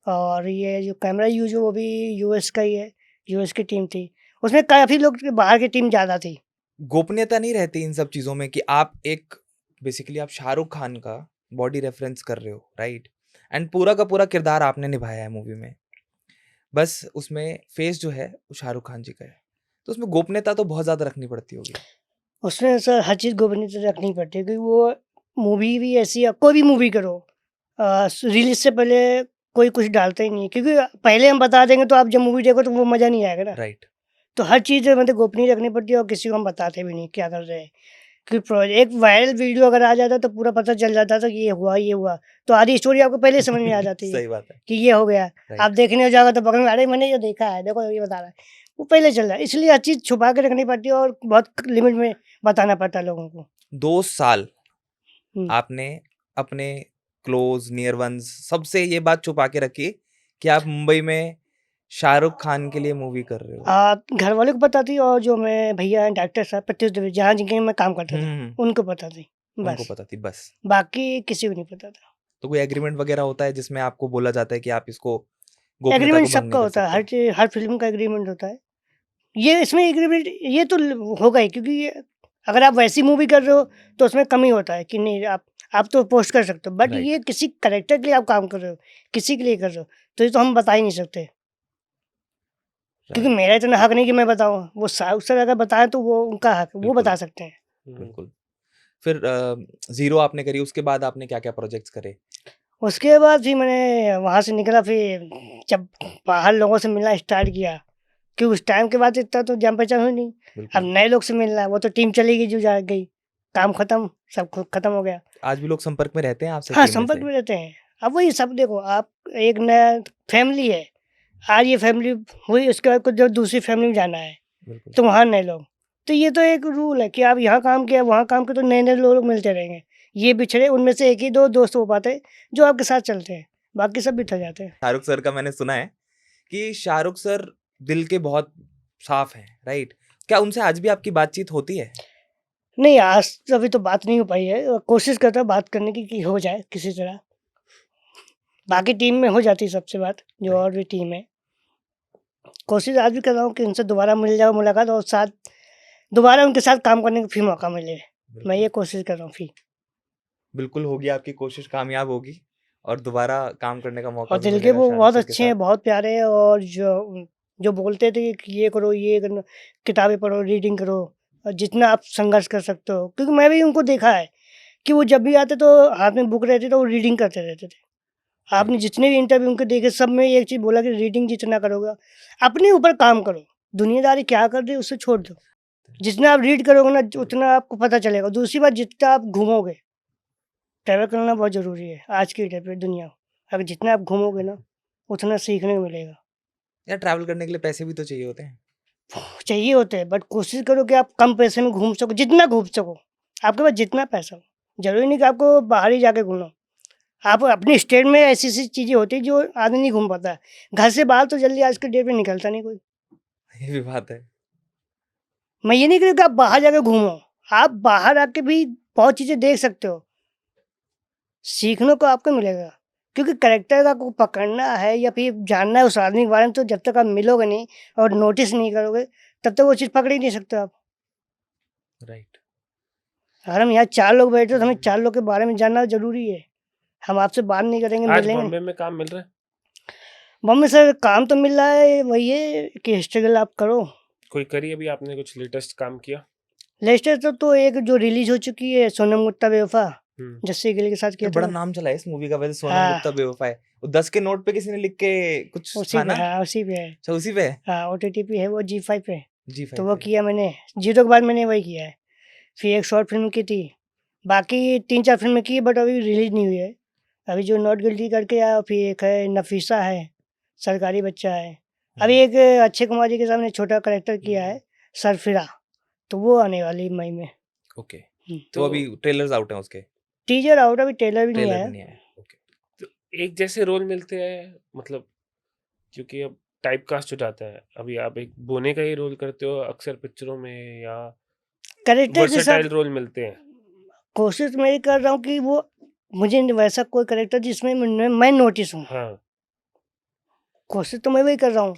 और ये जो कैमरा यूज़ हुआ वो भी यूएस का ही है, यूएस की टीम थी। उसमें काफ़ी लोग बाहर की टीम ज़्यादा थी। गोपनीयता नहीं रहती इन सब चीजों में कि आप एक, बेसिकली आप शाहरुख खान का बॉडी रेफरेंस कर रहे हो, राइट? एंड पूरा का पूरा किरदार आपने निभाया है मूवी में, बस उसमें फेस जो है वो शाहरुख खान जी का है, तो उसमें गोपनीयता तो बहुत ज्यादा रखनी पड़ती होगी। उसमें सर हर चीज़ गोपनीयता रखनी पड़ती है क्योंकि वो मूवी भी ऐसी है, कोई भी मूवी करो रिलीज़ से पहले कोई कुछ डालता ही नहीं है क्योंकि पहले हम बता देंगे तो आप जब मूवी देखो तो वो मज़ा नहीं आएगा ना। राइट। तो हर चीज़ मतलब गोपनीय रखनी पड़ती है और किसी को हम बताते भी नहीं क्या कर रहे हैं। क्योंकि एक वायरल वीडियो अगर आ जाता तो पूरा पता चल जाता था कि ये हुआ, तो आधी स्टोरी आपको पहले समझ में आ जाती है सही बात है। कि ये हो गया। आप राइट। देखने हो जाओगे तो बगल में, अरे मैंने ये देखा है, देखो ये बता रहा है, वो पहले चल रहा है। इसलिए हर चीज़ छुपा के रखनी पड़ती है और बहुत लिमिट में बताना पड़ता है लोगों को। 2 साल हुँ। आपने अपने क्लोज नियर वंस सबसे ये बात छुपा के रखी कि आप मुंबई में शाहरुख खान के लिए मूवी कर रहे हो। घर वालों को पता थी और जो मैं भैया हैं डॉक्टर साहब प्रत्युष द्विवेदी जहाँ जिनके मैं काम करता था, हम्म, उनको पता थी, उनको बस। पता थी बस। बाकी किसी को नहीं पता था। तो कोई एग्रीमेंट वगैरह होता है जिसमें आपको बोला जाता है कि आप इसको गोपनीयता एग्रीमेंट को भंग सबका नहीं कर होता है, सकते? हर फ़िल्म का एग्रीमेंट होता है। ये इसमें एग्रीमेंट ये तो होगा ही क्योंकि ये अगर आप वैसी मूवी कर रहे हो तो उसमें कमी होता है कि नहीं आप तो पोस्ट कर सकते हो, बट राइट। ये किसी करेक्टर के लिए आप काम कर रहे हो, किसी के लिए कर रहे हो, तो ये तो हम बता ही नहीं सकते क्योंकि राइट। मेरा इतना हक नहीं कि मैं बताऊँ। वो साउथ सर अगर बताएं तो वो उनका हक, वो बिल्कुल। बता सकते हैं। बिल्कुल। फिर जीरो आपने करी, उसके बाद आपने क्या क्या प्रोजेक्ट्स करे? उसके बाद फिर मैंने वहाँ से निकला, फिर जब बाहर लोगों से मिलना स्टार्ट किया कि उस टाइम के बाद इतना तो जान पहचान हुई नहीं। अब बिल्कुल। नए लोग से मिलना है, वो तो टीम चली गई जो जा गई, काम खत्म, सब खत्म हो गया। आज भी लोग संपर्क में रहते हैं आपसे, हाँ, टीम में संपर्क से? में रहते हैं। अब वही सब देखो, आप एक नया फैमिली है, आज ये फैमिली हुई, उसके बाद कुछ जब दूसरी फैमिली में जाना है, बिल्कुल। तो वहाँ नए लोग। तो ये तो एक रूल है कि आप यहाँ काम किया, वहाँ काम किया, तो नए-नए लोग मिलते रहेंगे। ये बिछड़े, उनमें से 1 ही 2 दोस्त हो पाते हैं, जो आपके साथ चलते हैं, बाकी सब बिछड़ जाते हैं। शाहरुख सर का मैंने सुना है कि शाहरुख सर दिल के बहुत साफ हैं, राइट? क्या उनसे आज भी आपकी बातचीत होती है? नहीं, आज तो अभी तो बात नहीं हो पाई है, कोशिश करता हूँ बात करने की कि हो जाए किसी तरह। बाकी टीम में हो जाती है सबसे बात, जो राइट। और भी टीम है। कोशिश आज भी कर रहा हूँ कि उनसे दोबारा मिल जाओ, मुलाकात, और साथ दोबारा उनके साथ काम करने का फिर मौका मिले। मैं बिल्कुल। ये कोशिश कर रहा हूँ फिर। बिल्कुल होगी, आपकी कोशिश कामयाब होगी और दोबारा काम करने का मौका और भी दिल के मिलेगा वो शाहरुख बहुत सर के अच्छे साथ। हैं, बहुत प्यारे हैं, और जो जो बोलते थे कि ये करो, ये करना, किताबें पढ़ो, रीडिंग करो, और जितना आप संघर्ष कर सकते हो, क्योंकि मैं भी उनको देखा है कि वो जब भी आते तो हाथ में बुक रहती तो वो रीडिंग करते रहते थे। आपने जितने भी इंटरव्यू उनके देखे सब में एक चीज़ बोला कि रीडिंग जितना करोगे अपने ऊपर काम करो, दुनियादारी क्या कर रही है उससे छोड़ दो। जितना आप रीड करोगे ना उतना आपको पता चलेगा। दूसरी बात, जितना आप घूमोगे, ट्रैवल करना बहुत ज़रूरी है आज की डेट में दुनिया में। अगर जितना आप घूमोगे ना उतना सीखने को मिलेगा। यार ट्रैवल करने के लिए पैसे भी तो चाहिए होते हैं। चाहिए होते हैं बट कोशिश करो कि आप कम पैसे में घूम सको, जितना घूम सको। आपके पास जितना पैसा हो, ज़रूरी नहीं कि आपको बाहर ही जाके घूमो। आप अपने स्टेट में ऐसी-ऐसी चीज़ें होती हैं जो आदमी नहीं घूम पाता है। घर से बाहर तो जल्दी आज के डेट में निकलता नहीं कोई। ये भी बात है। मैं ये नहीं कह रहा कि आप बाहर जाके घूमो, आप बाहर आके भी बहुत चीज़ें देख सकते हो। सीखने को आपको मिलेगा, क्योंकि कैरेक्टर का को पकड़ना है या फिर जानना है उस आदमी के बारे में, तो जब तक आप मिलोगे नहीं और नोटिस नहीं करोगे तब तक वो चीज़ पकड़ ही नहीं सकते आप। राइट। अगर हम यहाँ 4 लोग बैठे हो तो हमें 4 लोग के बारे में जानना ज़रूरी है। हम आपसे बात नहीं करेंगे, आज मिलेंगे। बॉम्बे में काम मिल रहा है? बॉम्बे सर काम तो मिल रहा है, वही है कि स्ट्रगल आप करो। कोई करी अभी आपने कुछ लेटेस्ट काम किया? लेटेस्ट तो एक जो रिलीज़ हो चुकी है, सोनम गुप्ता बेवफ़ा, जस्सी गिल के साथ किया यार था बड़ा ना। नाम चला है इस मूवी का वैसे, सोनम हाँ। गुप्ता बेवफा है। वो 10 के नोट पे किसी ने लिख के कुछ उसी था पे ना? हाँ, उसी पे है। अच्छा उसी पे है? हाँ, ओटीटी पे है वो, जी5 पे। जी5 तो वो पे। किया मैंने, जीरो के बाद मैंने वही किया है। फिर एक शॉर्ट फिल्म की थी, बाकी 3-4 फिल्में की बट अभी रिलीज़ नहीं हुई है। अभी जो नॉट गिल्टी करके आया, फिर एक है नफीसा है, सरकारी बच्चा है। अभी एक अक्षय कुमार जी के सामने छोटा कैरेक्टर किया है, सरफिरा, तो वो आने वाली है मई में। ओके। हुँ। तो अभी ट्रेलर्स आउट हैं उसके? टीज़र आउट, अभी ट्रेलर भी नहीं ट्रेलर आया। भी नहीं आया। ओके। तो एक जैसे रोल मिलते हैं, मतलब क्योंकि अब टाइप कास्ट हो जाता है। अभी आप एक बोने का ही रोल करते हो अक्सर पिक्चरों में, या कैरेक्टर के साथ वर्सेटाइल रोल मिलते हैं? कोशिश मैं ये कर रहा हूँ कि वो मुझे वैसा कोई कैरेक्टर जिसमें मैं नोटिस हूँ। हाँ। कोशिश तो मैं वही कर रहा हूँ,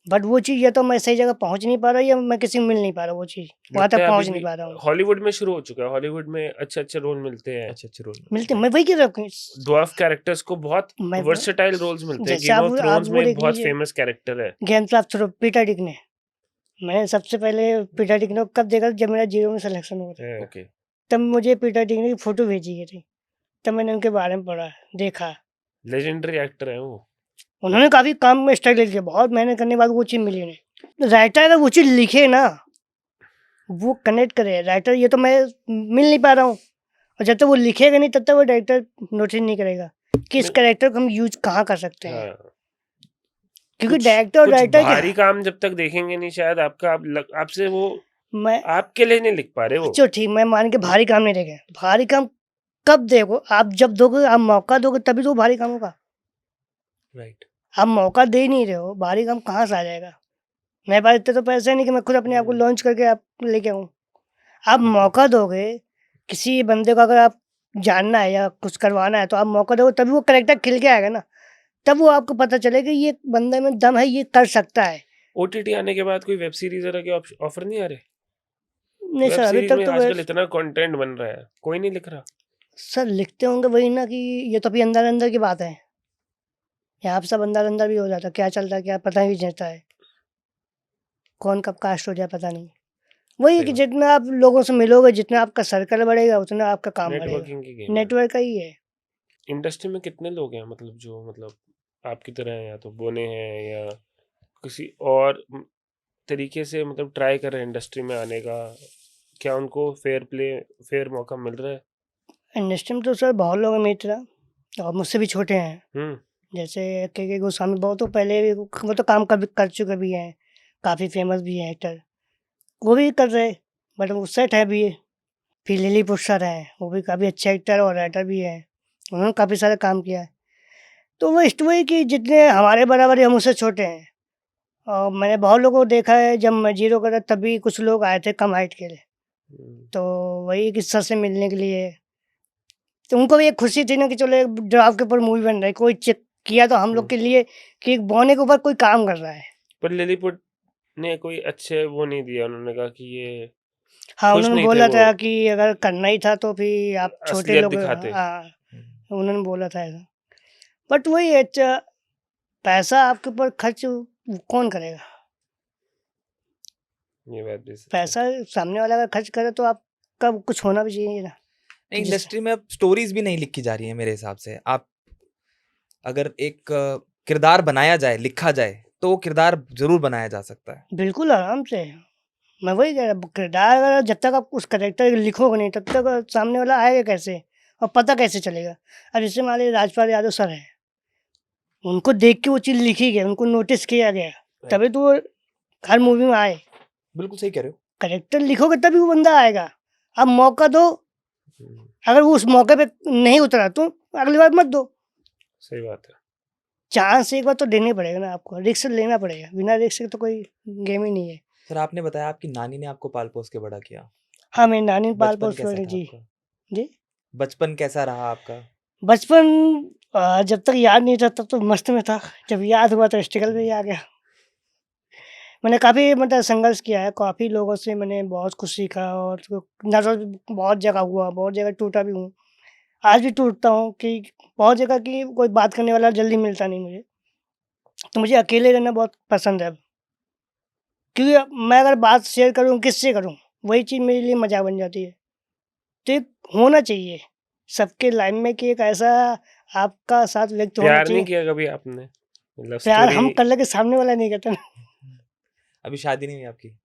बट वो चीज़ या तो मैं सही जगह पहुँच नहीं पा रहा या मैं किसी को मिल नहीं पा रहा, वो चीज़ वहाँ लगता तक है अभी पहुँच नहीं भी पा रहा हूँ। हॉलीवुड में शुरू हो चुका है। हॉलीवुड में अच्छे-अच्छे रोल मिलते हैं। अच्छे रोल मिलते मैं वही कह रहा हूँ कि ड्वार्फ कैरेक्टर्स को बहुत मैं वर्सेटाइल रोल्स मिलते हैं। जैसे गेम ऑफ आप थ्रोन्स में वो एक देख बहुत लीजिए, फेमस कैरेक्टर है। गेम्स ऑफ थ्रोन पीटर डिकने। मैंने सबसे पहले पीटर डिकने को कब देखा जब मेरा जीरो में सिलेक्शन हुआ था। है। ओके। तब मुझे पीटर डिकने की फ़ोटो भेजी गई थी, तब मैंने उनके बारे में पढ़ा, देखा। लेजेंडरी एक्टर है वो। उन्होंने काफ़ी काम में स्ट्रगल किया, बहुत मेहनत करने के बाद वो चीज़ मिली उन्हें। राइटर अगर वो चीज़ लिखे ना, वो कनेक्ट करे। राइटर ये तो मैं मिल नहीं पा रहा हूँ, और जब तक वो लिखेगा नहीं तब तक वो डायरेक्टर नोटिस नहीं करेगा कि इस नहीं। कैरेक्टर को हम यूज़ कहाँ कर सकते हैं। हाँ। क्योंकि कुछ डायरेक्टर और कुछ डायरेक्टर क्या भारी है, काम जब तक देखेंगे नहीं शायद आपका आपसे वो मैं आपके लिए नहीं लिख पा रहे वो। चलो ठीक, मैं मान के भारी काम नहीं देखे। भारी काम कब देखो आप, जब दोगे, आप मौका दोगे तभी तो भारी काम होगा। राइट। आप मौका दे ही नहीं रहे हो, भारी काम कहाँ से आ जाएगा। मेरे पास इतने तो पैसे नहीं कि मैं खुद अपने आप को लॉन्च करके आप लेके आऊँ। आप मौका दोगे किसी बंदे को, अगर आप जानना है या कुछ करवाना है तो आप मौका दोगे तभी वो कैरेक्टर खिल के आएगा ना, तब वो आपको पता चलेगा ये बंदे में दम है, ये कर सकता है। ओटीटी आने के बाद कोई वेब सीरीज वगैरह के ऑफर नहीं आ रहे? नहीं वेब सर, अभी सीरीज तक में तो आजकल इतना कंटेंट बन रहा है, कोई नहीं लिख रहा। सर लिखते होंगे वही ना, कि ये तो अभी अंदर अंदर की बात है। यहाँ पे सब अंदर अंदर भी हो जाता है, क्या चलता है क्या पता ही नहीं चलता है, कौन कब कास्ट हो जाए पता नहीं। वही है सही कि बात। जितना आप लोगों से मिलोगे, जितना आपका सर्कल बढ़ेगा उतना आपका काम बढ़ेगा। नेटवर्किंग की गेम है। नेटवर्क का ही है। इंडस्ट्री में कितने लोग हैं, मतलब जो मतलब आपकी तरह हैं, या तो बोने हैं या किसी और तरीके से मतलब ट्राई कर रहे हैं इंडस्ट्री में आने का? क्या उनको फेयर मौका मिल रहा है? इंडस्ट्री में तो सर बहुत लोग हैं मेरी तरह, और मुझसे भी छोटे हैं। हम्म। जैसे के गोस्वामी, बहुत तो पहले भी वो तो काम कर चुके भी हैं, काफ़ी फेमस भी हैं एक्टर, वो भी कर रहे, बट वो सेट है भी। फिर लिली पुष्कर हैं, वो भी काफ़ी अच्छे एक्टर और राइटर भी हैं, उन्होंने काफ़ी सारा काम किया है। तो वो वही कि जितने हमारे बराबर या मुझसे छोटे हैं, और मैंने बहुत लोगों को देखा है, जब मैं जीरो करा तभी कुछ लोग आए थे कम हाइट के लिए, तो वही कि सर से मिलने के लिए, तो उनको भी एक खुशी थी ना कि चलो एक ड्राफ्ट के ऊपर मूवी बन रहा है, कोई चेक किया तो हम लोग के लिए कि एक बौने के ऊपर कोई काम कर रहा है। पर लिलीपुट ने कोई अच्छे वो नहीं दिया, उन्होंने कहा कि ये हाँ, खुश उन्होंने नहीं थे बोला वो था कि अगर करना ही था तो फिर आप छोटे असलियत लोग, दिखाते। हाँ, उन्होंने बोला था ऐसा। बट वही है, पैसा आपके ऊपर खर्च कौन करेगा? ये बात भी सच है। पैसा सामने वाला अगर खर्च करे तो आपका कुछ होना भी चाहिए ना। नहीं, जिस इंडस्ट्री में अब स्टोरीज भी नहीं लिखी जा रही है मेरे हिसाब से। आप अगर एक किरदार बनाया जाए, लिखा जाए, तो वो किरदार जरूर बनाया जा सकता है। बिल्कुल आराम से। मैं वही कह रहा किरदार अगर जब तक आप उस कैरेक्टर लिखोगे नहीं तब तक सामने वाला आएगा कैसे और पता कैसे चलेगा। अब जैसे मान लीजिए राजपाल यादव सर हैं, उनको देख के वो चीज़ लिखी गई, उनको नोटिस किया गया, तभी तो वो हर मूवी में आए। बिल्कुल सही कह रहे हो। कैरेक्टर लिखोगे तभी वो बंदा आएगा। अब मौका दो, हम्म, अगर वो उस मौके पे नहीं उतरा तो अगली बार मत दो। सही बात है। चांस एक बार तो देना ही पड़ेगा ना आपको, रिस्क लेना पड़ेगा, बिना रिस्क के तो कोई गेम ही नहीं है। सर, आपने बताया आपकी नानी ने आपको पाल पोस के बड़ा किया। हाँ, मेरी नानी पाल बचपन पोस कैसा कर था जी। आपका? जी बचपन कैसा रहा आपका? बचपन जब तक याद नहीं था तब तो मस्त में था, जब याद हुआ तो स्ट्रगल में ही आ गया। मैंने काफ़ी मतलब संघर्ष किया है, काफ़ी लोगों से मैंने बहुत कुछ सीखा और नर्वस बहुत जगह हुआ, बहुत जगह टूटा भी हूँ। आज भी टूटता हूँ कि बहुत जगह की कोई बात करने वाला जल्दी मिलता नहीं मुझे। तो मुझे अकेले रहना बहुत पसंद है अब, क्योंकि अब मैं अगर बात शेयर करूँ किससे करूँ, वही चीज़ मेरे लिए मज़ाक बन जाती है। तो एक होना चाहिए सबके लाइफ में कि एक ऐसा आपका साथ व्यक्ति होना प्यार नहीं चाहिए। किया कभी आपने? मतलब प्यार हम स्टोरी कर लेंगे, सामने वाला नहीं करता ना। अभी शादी नहीं हुई आपकी?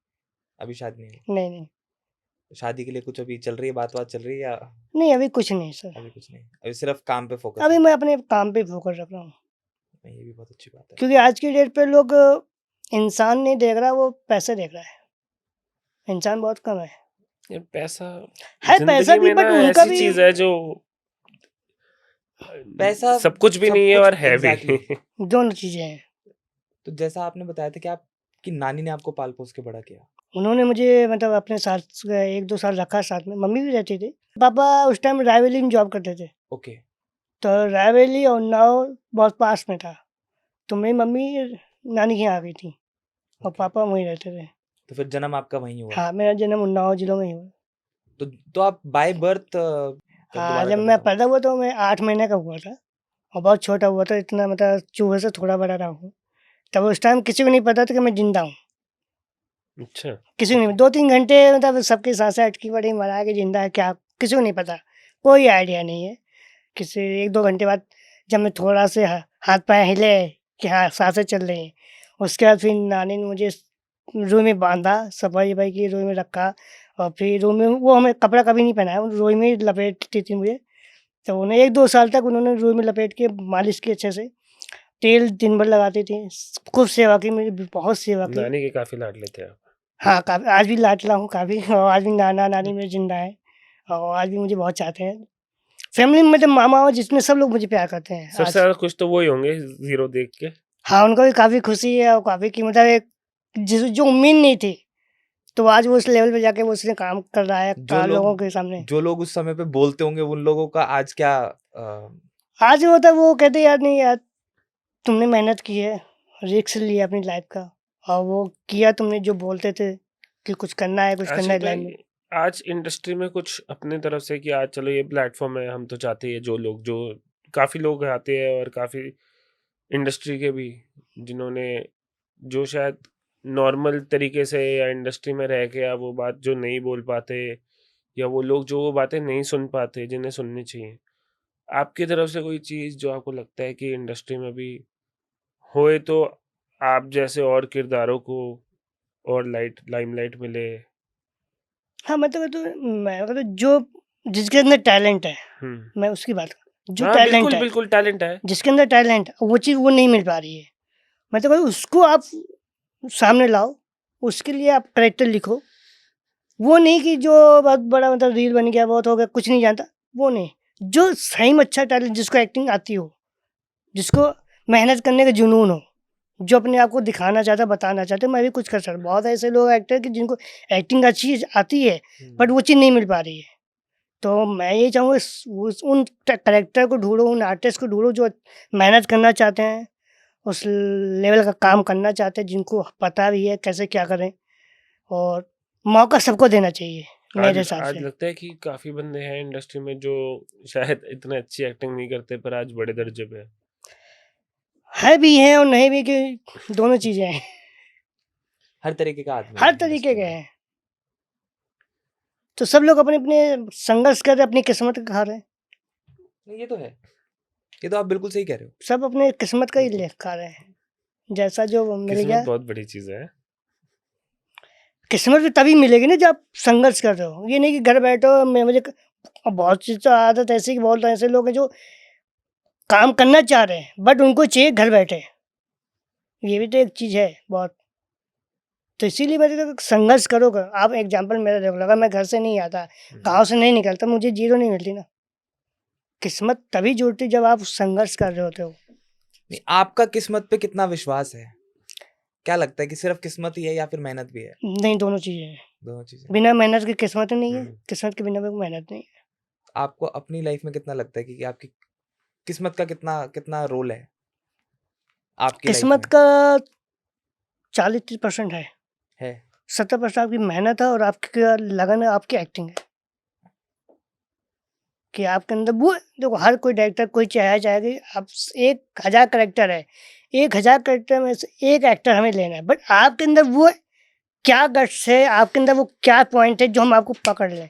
अभी शादी नहीं हुई? नहीं, नहीं। शादी के लिए कुछ अभी चल रही है, बात चल रही है या नहीं, अभी कुछ नहीं सर। अभी कुछ नहीं? अभी सिर्फ काम पे फोकस अभी है। मैं अपने काम पे फोकस रख रहा हूँ, नहीं, ये भी बहुत अच्छी बात है। क्योंकि आज की डेट पे लोग इंसान नहीं देख रहा, वो पैसे देख रहा है। इंसान बहुत कम है। यार पैसा है पैसा जिंदगी भी, में ना बट उनका ऐसी भी चीज है जो पैसा सब कुछ भी सब नहीं है कुछ और है भी। एग्जैक्टली। दोनों चीज़ें हैं। तो जैसा आपने बताया था कि आपकी नानी ने आपको पाल पोस के बड़ा किया। उन्होंने मुझे मतलब अपने साथ 1-2 साल रखा साथ में, मम्मी भी रहती थी। पापा उस टाइम रायबरेली में जॉब करते थे, ओके। तो रायबरेली और उन्नाव बहुत पास में था। तो मेरी मम्मी नानी के यहाँ आ गई थी और ओके, पापा वहीं रहते थे। तो फिर जन्म आपका वहीं हुआ। हाँ, मेरा जन्म उन्नाव जिलों में ही हुआ। तो आप बाय बर्थ कब हाँ, दोबारा जब कर मैं लेता हूँ। पैदा हुआ तो मैं 8 महीने का हुआ था और बहुत छोटा हुआ था, इतना मतलब चूहे से थोड़ा बड़ा रहा हूँ। तब उस टाइम किसी को नहीं पता था कि मैं ज़िंदा हूँ, अच्छा, किसी को नहीं। ओके। 2-3 घंटे मतलब सबकी सांसें अटकी पड़ी, मरा है कि ज़िंदा है क्या, किसी को नहीं पता, कोई आइडिया नहीं है। किसी 1-2 घंटे बाद जब मैं थोड़ा से हाथ-पाँव हिले कि हाँ, सांसें चल रही हैं, उसके बाद फिर नानी ने मुझे रूई में बाँधा, सफाई-वफाई की, रूई में रखा और फिर रूई में वो हमें कपड़ा कभी नहीं पहनाया, रूई में ही लपेटती थी मुझे। तो उन्हें 1-2 साल तक उन्होंने रूई में लपेट के मालिश की अच्छे से, तेल दिन भर लगाती थी, खूब सेवा की मेरी, बहुत सेवा की। नानी के काफी लाडले थे आप। हाँ, काफ़ी आज भी लाडला हूँ काफ़ी और आज भी नाना-नानी मेरे ज़िंदा हैं और आज भी मुझे बहुत चाहते हैं। फैमिली में मतलब मामा और जितने सब लोग मुझे प्यार करते हैं सबसे आज। ज्यादा खुश तो वही होंगे जीरो देख के। हाँ, उनको भी काफ़ी खुशी है और काफ़ी कि मतलब एक जो उम्मीद नहीं थी, तो आज वो उस लेवल पे जाके वो उसने काम कर रहा है लोगों के सामने। जो लोग उस समय पे बोलते होंगे उन लोगों का आज क्या आज होता है वो कहते यार नहीं यार, तुमने मेहनत की है, रिस्क लिया अपनी लाइफ का और वो किया तुमने जो बोलते थे कि कुछ करना है, कुछ करना आशीष है लाइफ में। भाई, आज इंडस्ट्री में कुछ अपने तरफ से कि आज चलो ये प्लेटफॉर्म है, हम तो चाहते हैं जो काफी लोग आते हैं और काफी इंडस्ट्री के भी जिन्होंने जो शायद नॉर्मल तरीके से या इंडस्ट्री में रह के या वो बात जो नहीं बोल पाते या वो लोग जो वो बातें नहीं सुन पाते जिन्हें सुननी चाहिए, आपकी तरफ से कोई चीज़ जो आपको लगता है कि इंडस्ट्री में भी होए तो आप जैसे और किरदारों को और लाइमलाइट मिले। हाँ, मतलब तो मैं मतलब जो जिसके अंदर टैलेंट है, हम्म। मैं उसकी बात कर रहा हूँ। जो हाँ, टैलेंट बिल्कुल है, बिल्कुल टैलेंट है। जिसके अंदर टैलेंट है, वो चीज़ वो नहीं मिल पा रही है। मैं तो कहूँ उसको आप सामने लाओ, उसके लिए आप कैरेक्टर लिखो। वो नहीं कि जो बहुत बड़ा मतलब रील बन गया, बहुत हो गया, कुछ नहीं जानता, वो नहीं। जो सही में अच्छा टैलेंट जिसको एक्टिंग आती हो, जिसको मेहनत करने का जुनून हो, जो अपने आप को दिखाना चाहता है, बताना चाहता है, मैं भी कुछ कर सकता हूँ। बहुत ऐसे लोग एक्टर कि जिनको एक्टिंग अच्छी आती है, बट वो चीज़ नहीं मिल पा रही है। तो मैं ये चाहूँगा उन कैरेक्टर को ढूँढो, उन आर्टिस्ट को ढूँढो जो मेहनत करना चाहते हैं, उस लेवल का काम करना चाहते हैं, जिनको पता भी है कैसे क्या करें और मौका सबको देना चाहिए आज मेरे हिसाब आज से। लगता है कि काफी बंदे हैं इंडस्ट्री में जो शायद इतने अच्छी एक्टिंग नहीं करते पर आज बड़े दर्जे पे हैं। है भी हैं और नहीं भी, कि दोनों चीज़ें हैं, हर तरीके का आदमी हर है तरीके इंडस्ट्री के में। हैं। तो सब लोग अपने अपने संघर्ष कर रहे, अपनी किस्मत का खा रहे हैं। नहीं, ये तो है, ये तो आप बिल्कुल सही कह रहे हो। सब अपने किस्मत का ही बिल्कुल। खा रहे हैं, जैसा जो मिल किस्मत गया। बहुत बड़ी चीज़ है। किस्मत भी तभी मिलेगी ना जब संघर्ष कर रहे हो। ये नहीं कि घर बैठो मैं मुझे बहुत चीज़ तो आदत ऐसी कि बहुत ऐसे लोग हैं जो काम करना चाह रहे हैं बट उनको चाहिए घर बैठे। ये भी तो एक चीज़ है बहुत। तो इसीलिए मैंने कहा संघर्ष करो आप एग्जाम्पल मेरा देख लो, अगर मैं घर से नहीं आता, गाँव से नहीं निकलता, मुझे जीरो नहीं मिलती ना। किस्मत तभी जुड़ती जब आप संघर्ष कर रहे होते हो। नहीं, आपका किस्मत पे कितना विश्वास है? क्या लगता है कि सिर्फ किस्मत ही है या फिर मेहनत भी है? नहीं, दोनों चीज़ें हैं। दोनों चीजें। बिना मेहनत की किस्मत नहीं है, हम्म। किस्मत के बिना भी मेहनत नहीं है। आपको अपनी लाइफ में कितना लगता है कि आपकी किस्मत का कितना कितना रोल है आपकी लाइफ किस्मत में? का 40-30% है, है 70% आपकी मेहनत है और आपकी लगन है, आपकी एक्टिंग है कि आपके अंदर वो। देखो हर कोई डायरेक्टर कोई चाहेगा कि आप 1000 करेक्टर है, 1000 करेक्टर में से एक एक्टर हमें लेना है, बट आपके अंदर वो क्या गट्स है, आपके अंदर वो क्या पॉइंट है जो हम आपको पकड़ लें।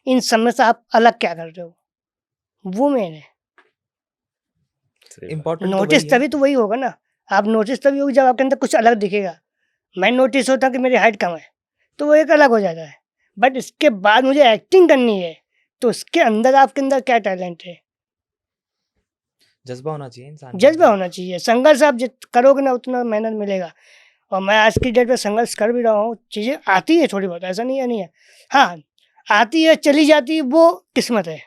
इन सब में से आप अलग क्या कर रहे हो, वो मेन है। सही बात। इम्पोर्टेंट तो नोटिस वही है। तभी तो वही होगा ना, आप नोटिस तभी होगी जब आपके अंदर कुछ अलग दिखेगा। मैं नोटिस होता कि मेरी हाइट कम है तो वो एक अलग हो जाता है, बट इसके बाद मुझे एक्टिंग करनी है तो उसके अंदर आपके अंदर क्या टैलेंट है, जज्बा होना चाहिए इंसान के जज्बा अंदर। होना चाहिए। संघर्ष आप जित करोगे ना उतना मेहनत मिलेगा। और मैं आज की डेट में संघर्ष कर भी रहा हूँ, चीज़ें आती है थोड़ी बहुत, ऐसा नहीं है नहीं है। हाँ, आती है चली जाती है, वो किस्मत है।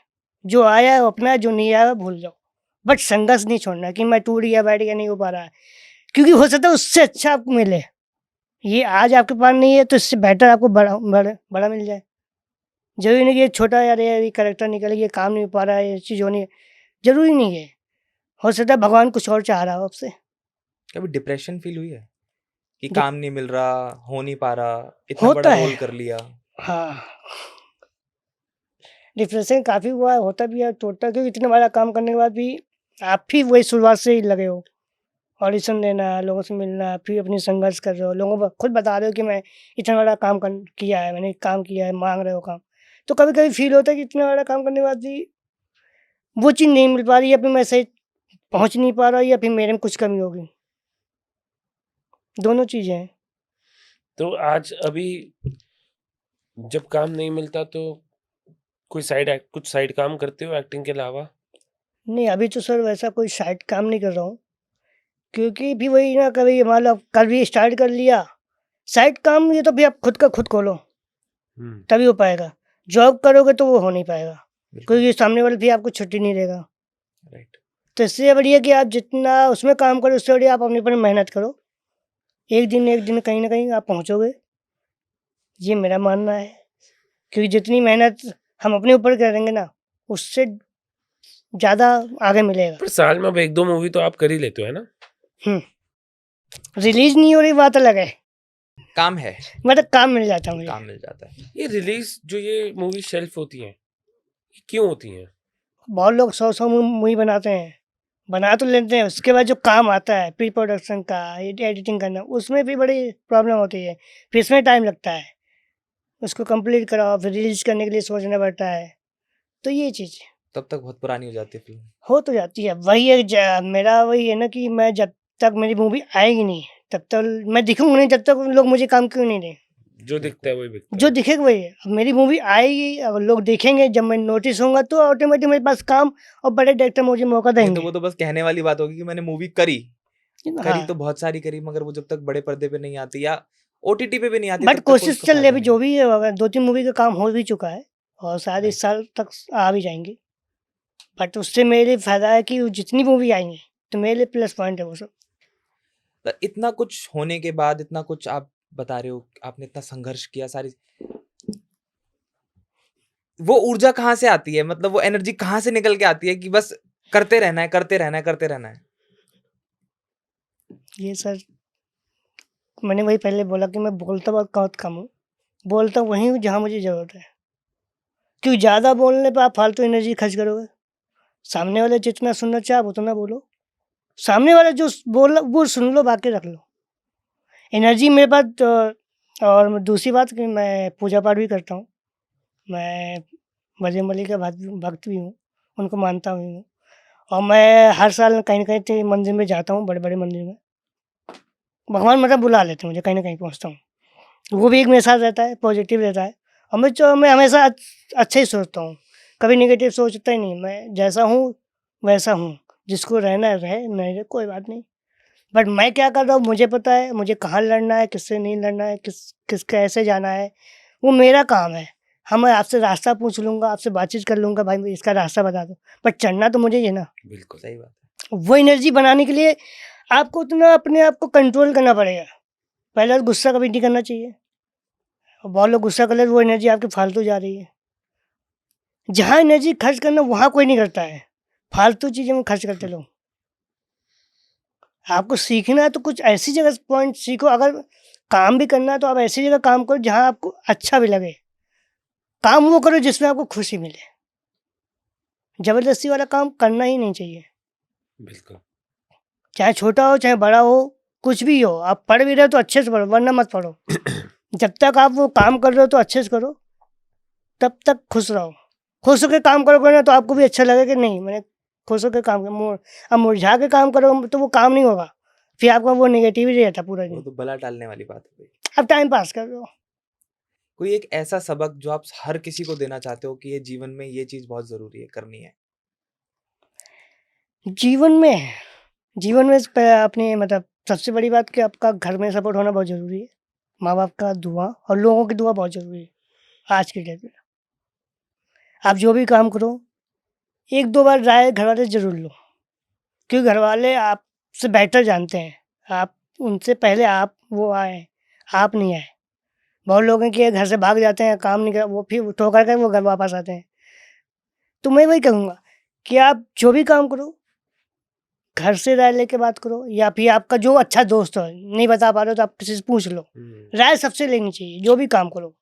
जो आया है वो अपना है, जो नहीं आया वो भूल जाओ। बट संघर्ष नहीं छोड़ना कि मैं टूट गया बैठ गया, नहीं हो पा रहा है, क्योंकि हो सकता है उससे अच्छा आपको मिले। ये आज आपके पास नहीं है तो इससे बेटर आपको बड़ा मिल जाए। जरूरी नहीं कि ये छोटा यार ये करेक्टर निकल ये काम नहीं हो पा रहा है, ये चीज़ होनी है, जरूरी नहीं है। हो सकता है भगवान कुछ और चाह रहा हो आपसे। कभी डिप्रेशन फील हुई है कि डिप- काम नहीं मिल रहा, हो नहीं पा रहा, इतना होता बड़ा है। रोल कर लिया? हाँ, डिप्रेशन काफ़ी हुआ है, होता भी है, टोटल क्योंकि इतना बड़ा काम करने के बाद भी आप भी वही शुरुआत से ही लगे हो। ऑडिशन देना, लोगों से मिलना, फिर अपनी संघर्ष कर रहे हो, लोगों को खुद बता रहे हो कि मैं इतना बड़ा काम किया है, मैंने काम किया है, मांग रहे हो काम। तो कभी कभी फील होता है कि इतना बड़ा काम करने के बाद भी वो चीज़ नहीं मिल पा रही, या फिर मैं सही पहुंच नहीं पा रहा, या फिर मेरे में कुछ कमी होगी। दोनों चीज़ें हैं। तो आज अभी जब काम नहीं मिलता तो कुछ साइड काम करते हो एक्टिंग के अलावा? नहीं, अभी तो सर वैसा कोई साइड काम नहीं कर रहा हूँ, क्योंकि भी वही ना, कभी मान लो कल भी स्टार्ट कर लिया साइड काम, ये तो भी आप खुद का खुद खोलो तभी हो पाएगा। जॉब करोगे तो वो हो नहीं पाएगा, बिल्कुल क्योंकि सामने वाला भी आपको छुट्टी नहीं देगा। राइट। तो इससे बढ़िया कि आप जितना उसमें काम करो, उससे बढ़िया आप अपने पर मेहनत करो। एक दिन कहीं ना कहीं आप पहुँचोगे, ये मेरा मानना है। क्योंकि जितनी मेहनत हम अपने ऊपर करेंगे ना, उससे ज़्यादा आगे मिलेगा। पर साल में अब 1-2 मूवी तो आप कर ही लेते हो, है ना? रिलीज नहीं हो रही बात अलग है, काम है, मतलब काम मिल जाता है मुझे। काम मिल जाता है। ये रिलीज जो ये मूवी शेल्फ होती हैं, ये क्यों होती हैं? बहुत लोग 100 मूवी बनाते हैं, बना तो लेते हैं, उसके बाद जो काम आता है प्री प्रोडक्शन का, एडिटिंग करना, उसमें भी बड़ी प्रॉब्लम होती है। फिर इसमें टाइम लगता है, उसको कंप्लीट कराओ, फिर रिलीज करने के लिए सोचना पड़ता है। तो ये चीज़ तब तक बहुत पुरानी हो जाती है फिल्म। हो तो जाती है। वही है मेरा वही है ना कि मैं जब तक मेरी मूवी आएगी नहीं तब तक मैं दिखूंगा नहीं, जब तक लोग मुझे काम क्यों नहीं दें। जो दिखता है वही बिकता जो है। दिखेगा वही है। अब मेरी मूवी आएगी, अगर लोग देखेंगे, जब मैं नोटिस होऊंगा तो ऑटोमेटिक मेरे पास काम और बड़े डायरेक्टर मुझे मौका नहीं तो देंगे। वो तो बस कहने वाली बात होगी कि मैंने मूवी करी हाँ, तो बहुत सारी करी, मगर वो जब तक बड़े पर्दे पे नहीं आती या ओटीटी पे भी नहीं आती बट तब तक कोई कोशिश उसका चल रही है। फायदा अभी नहीं जो है। भी है, अगर 2-3 मूवी का काम हो भी चुका है और शायद इस राइट। साल तक आ भी जाएंगी। बट उससे मेरे लिए फायदा है कि जितनी मूवी आएंगी तो मेरे लिए प्लस पॉइंट है वो सब। तो इतना कुछ होने के बाद, इतना कुछ आप बता रहे हो, आपने इतना संघर्ष किया, सारी वो ऊर्जा कहाँ से आती है? मतलब वो एनर्जी कहाँ से निकल के आती है कि बस करते रहना है, करते रहना है, करते रहना है? ये सर मैंने वही पहले बोला कि मैं बोलता बहुत कम हूँ, बोलता वहीं हूँ जहाँ मुझे ज़रूरत है। क्योंकि ज़्यादा बोलने पर आप फालतू एनर्जी खर्च करोगे। सामने वाले जितना सुनना चाहे आप उतना बोलो, सामने वाला जो बोल वो सुन लो, बाकी रख लो। एनर्जी मेरे पास और दूसरी बात कि मैं पूजा पाठ भी करता हूँ, मैं बजरंग बली का भक्त भी हूँ, उनको मानता भी हूँ और मैं हर साल कहीं न कहीं तो मंदिर में जाता हूँ, बड़े-बड़े मंदिर में। भगवान मतलब बुला लेते हैं मुझे, कहीं न कहीं पहुँचता हूँ। वो भी एक मेरे साथ रहता है, पॉज़िटिव रहता है और मैं हमेशा अच्छा ही सोचता हूँ, कभी नेगेटिव सोचता ही नहीं। मैं जैसा हूँ, वैसा हूँ। जिसको रहना है रहे, नहीं रहे कोई बात नहीं। बट मैं क्या कर रहा हूँ मुझे पता है, मुझे कहाँ लड़ना है, किससे नहीं लड़ना है, किस कैसे जाना है, वो मेरा काम है। हाँ, मैं आपसे रास्ता पूछ लूँगा, आपसे बातचीत कर लूँगा, भाई मुझे इसका रास्ता बता दो, पर चढ़ना तो मुझे ही है ना। बिल्कुल। सही बात है। वो एनर्जी बनाने के लिए आपको उतना अपने आप को कंट्रोल करना पड़ेगा। पहले तो गुस्सा कभी नहीं करना चाहिए और बहुत लोग गुस्सा कर लेते, वो एनर्जी आपकी फालतू जा रही है। जहाँ एनर्जी खर्च करना वहाँ कोई नहीं करता है, फालतू चीज़ों में खर्च करते लोग। आपको सीखना है तो कुछ ऐसी जगह पॉइंट सीखो, अगर काम भी करना है तो आप ऐसी जगह काम करो जहाँ आपको अच्छा भी लगे। काम वो करो जिसमें आपको खुशी मिले। ज़बरदस्ती वाला काम करना ही नहीं चाहिए। बिल्कुल। चाहे छोटा हो, चाहे बड़ा हो, कुछ भी हो, आप पढ़ भी रहे हो तो अच्छे से पढ़ो, वरना मत पढ़ो। जब तक आप वो काम कर रहे हो तो अच्छे से करो, तब तक खुश रहो। खुश होके काम करोगे ना तो आपको भी अच्छा लगेगा कि नहीं मैंने खुश होके काम किया। अब मुरझा के काम करोगे तो वो काम नहीं होगा, फिर आपका वो नेगेटिव ही रहता पूरा वो दिन। तो बला टालने वाली बात हो गई। अब टाइम पास कर रहे हो। कोई एक ऐसा सबक जो आप हर किसी को देना चाहते हो कि ये जीवन में ये चीज़ बहुत ज़रूरी है, करनी है? जीवन में अपने मतलब सबसे बड़ी बात कि आपका घर में सपोर्ट होना बहुत ज़रूरी है। माँ-बाप का दुआ और लोगों की दुआ बहुत ज़रूरी है आज की डेट में। आप जो भी काम करो, 1-2 बार राय घरवाले से ज़रूर लो, क्योंकि घरवाले आपसे बेटर जानते हैं। आप उनसे पहले आप वो आए, आप नहीं आए। बहुत लोग हैं कि घर से भाग जाते हैं, काम नहीं कर वो फिर ठोकर कर वो घर वापस आते हैं। तो मैं वही कहूँगा कि आप जो भी काम करो, घर से राय लेके बात करो या फिर आपका जो अच्छा दोस्त हो, नहीं बता पा रहे हो तो आप किसी से पूछ लो। राय सबसे लेनी चाहिए, जो भी काम करो।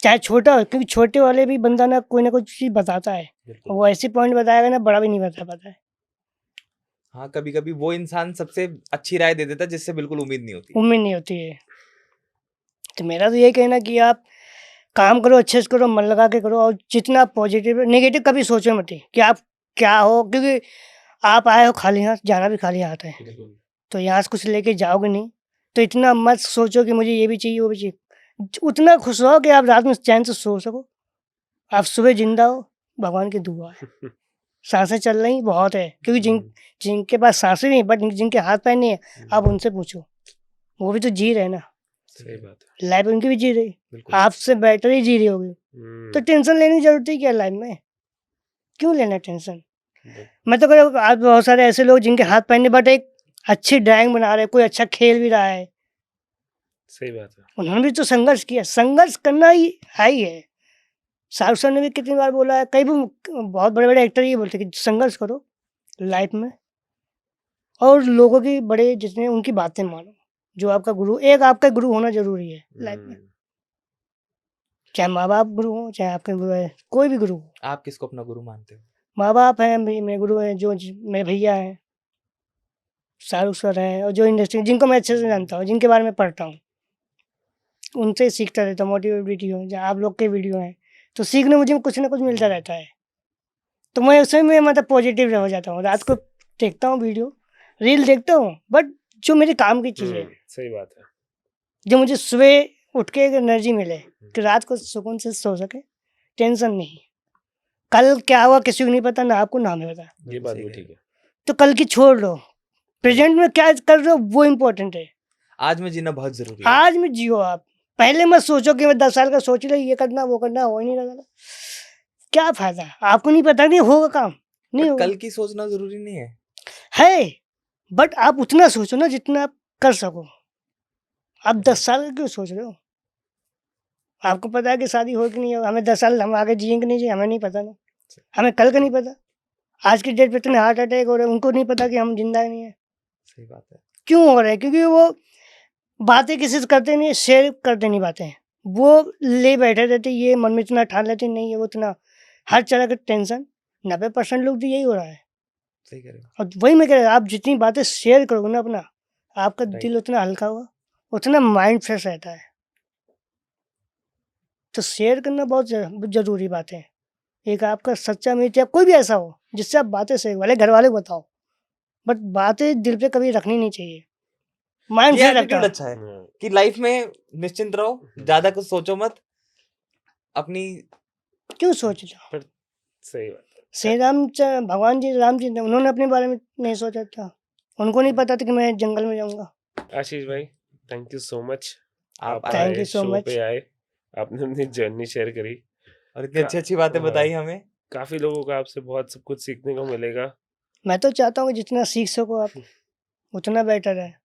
चाहे छोटा हो, क्योंकि छोटे वाले भी बंदा ना कोई ना कोई चीज़ बताता है। बिल्कुल। वो ऐसी पॉइंट बताएगा ना बड़ा भी नहीं बता पाता है। हाँ, कभी-कभी वो इंसान सबसे अच्छी राय दे देता है जिससे बिल्कुल उम्मीद नहीं होती। उम्मीद नहीं होती है। तो मेरा तो यही कहना है कि आप काम करो, अच्छे से करो, मन लगा के करो और जितना पॉजिटिव नेगेटिव कभी सोचो मत ही कि आप क्या हो, क्योंकि आप आए हो खाली हाथ, जाना भी खाली हाथ है। बिल्कुल। तो यहाँ से कुछ लेके जाओगे नहीं, तो इतना मत सोचो कि मुझे ये भी चाहिए, वो भी चाहिए। उतना खुश रहो कि आप रात में चैन से सो सको। आप सुबह ज़िंदा हो, भगवान की दुआ है। साँसें चल रही बहुत है, क्योंकि जिनके पास साँसें नहीं बट जिनके हाथ-पैर नहीं है, आप उनसे पूछो। वो भी तो जी रहे हैं ना, सही बात है। लाइफ़ उनकी भी जी रही, बिल्कुल। आपसे बेटर ही जी रही होगी। तो हुँ, टेंशन लेने की ज़रूरत ही क्या है लाइफ़ में? क्यों लेना टेंशन? बिल्कुल। मैं तो कह रहा हूँ आज बहुत सारे ऐसे लोग जिनके हाथ-पैर नहीं बट एक अच्छी ड्राइंग बना रहे हैं, कोई अच्छा खेल भी रहा है। सही बात है। उन्होंने भी तो संघर्ष किया, संघर्ष करना ही है। शाहरुख खान ने भी कितनी बार बोला है, कई भी बहुत बड़े-बड़े एक्टर ये बोलते हैं कि संघर्ष करो लाइफ़ में और लोगों की बड़े जितने उनकी बातें मानो। जो आपका गुरु एक आपका गुरु होना ज़रूरी है लाइफ़ में। हुँ, चाहे माँ-बाप गुरु हों, चाहे आपके गुरु हैं, कोई भी गुरु हो। आप किसको अपना गुरु मानते हो? माँ-बाप हैं, मेरे गुरु हैं, जो मेरे भैया हैं, शाहरुख सर हैं और जो इंडस्ट्री जिनको मैं अच्छे से जानता हूँ, जिनके बारे में पढ़ता हूँ। उनसे सीखता रहता हूँ, मोटिवेट वीडियो जहाँ आप लोग के वीडियो हैं, तो सीखने मुझे कुछ ना कुछ मिलता रहता है। तो मैं उसमें में मतलब पॉजिटिव हो जाता हूँ। रात को देखता हूँ वीडियो, रील देखता हूँ, बट जो मेरे काम की चीज़ है, सही बात है। जो मुझे सुबह उठ के एक एनर्जी मिले कि रात को सुकून से सो सके, टेंशन नहीं। कल क्या हुआ किसी को नहीं पता, ना आपको ना हमें पता। ये बिल्कुल बात सही भी कह रहे ठीक है। तो कल की छोड़ दो, प्रेज़ेंट में क्या कर रहे हो वो इम्पोर्टेंट है। हो। आज में जीना बहुत ज़रूरी है। आज में जियो आप। पहले मत सोचो कि मैं 10 साल का सोच रहा ये करना, वो करना, हो ही नहीं रहा। क्या फ़ायदा? आपको नहीं पता नहीं होगा काम, नहीं बट होगा। कल की सोचना ज़रूरी नहीं है। है, बट आप उतना सोचो ना जितना आप कर सको। आप 10 साल का क्यों सोच रहे हो? आपको पता है कि शादी हो कि नहीं हो, हमें 10 साल हम आगे जिएँगे नहीं जिए, हमें नहीं पता ना। हमें कल का नहीं पता। आज की डेट पे इतने हार्ट अटैक हो रहे हैं, उनको नहीं पता कि हम ज़िंदा नहीं हैं। सही बात है। क्यों हो रहे हैं? क्योंकि वो बातें किसी से करते नहीं, शेयर करते नहीं बातें। वो ले बैठे रहते, ये मन में इतना ठान लेते नहीं है वो इतना हर तरह का टेंशन 90% लोग तो यही हो रहा है। सही कह रहे हो। और वही मैं कह रहा हूँ, आप जितनी बातें शेयर करोगे ना अपना, आपका राइट। दिल उतना हल्का होगा, उतना माइंड फ्रेश रहता है। तो शेयर करना बहुत ज़रूरी बात है। एक आपका सच्चा मित्र या कोई भी ऐसा हो जिससे आप बातें शेयर, भले घर वाले को बताओ, बट बातें दिल पे कभी रखनी नहीं चाहिए। माइंड ये फ्री रखना। एटीट्यूड अच्छा है हाँ, कि लाइफ में निश्चिंत रहो, ज्यादा कुछ सोचो मत, अपनी क्यों सोच लो? पर सही बात है। श्री भगवान जी राम जी ने, उन्होंने अपने बारे में नहीं सोचा था। उनको नहीं पता था कि मैं जंगल में जाऊंगा। आशीष भाई, थैंक यू सो मच। आप आप आए Thank आए, you so शो much. पे आए, आपने अपनी जर्नी शेयर करी। और इतनी अच्छी अच्छी बातें हाँ। बताई हमें। काफी लोगों को आपसे बहुत सब कुछ सीखने को मिलेगा। मैं तो चाहता हूँ कि जितना सीख सको आप उतना बेटर है।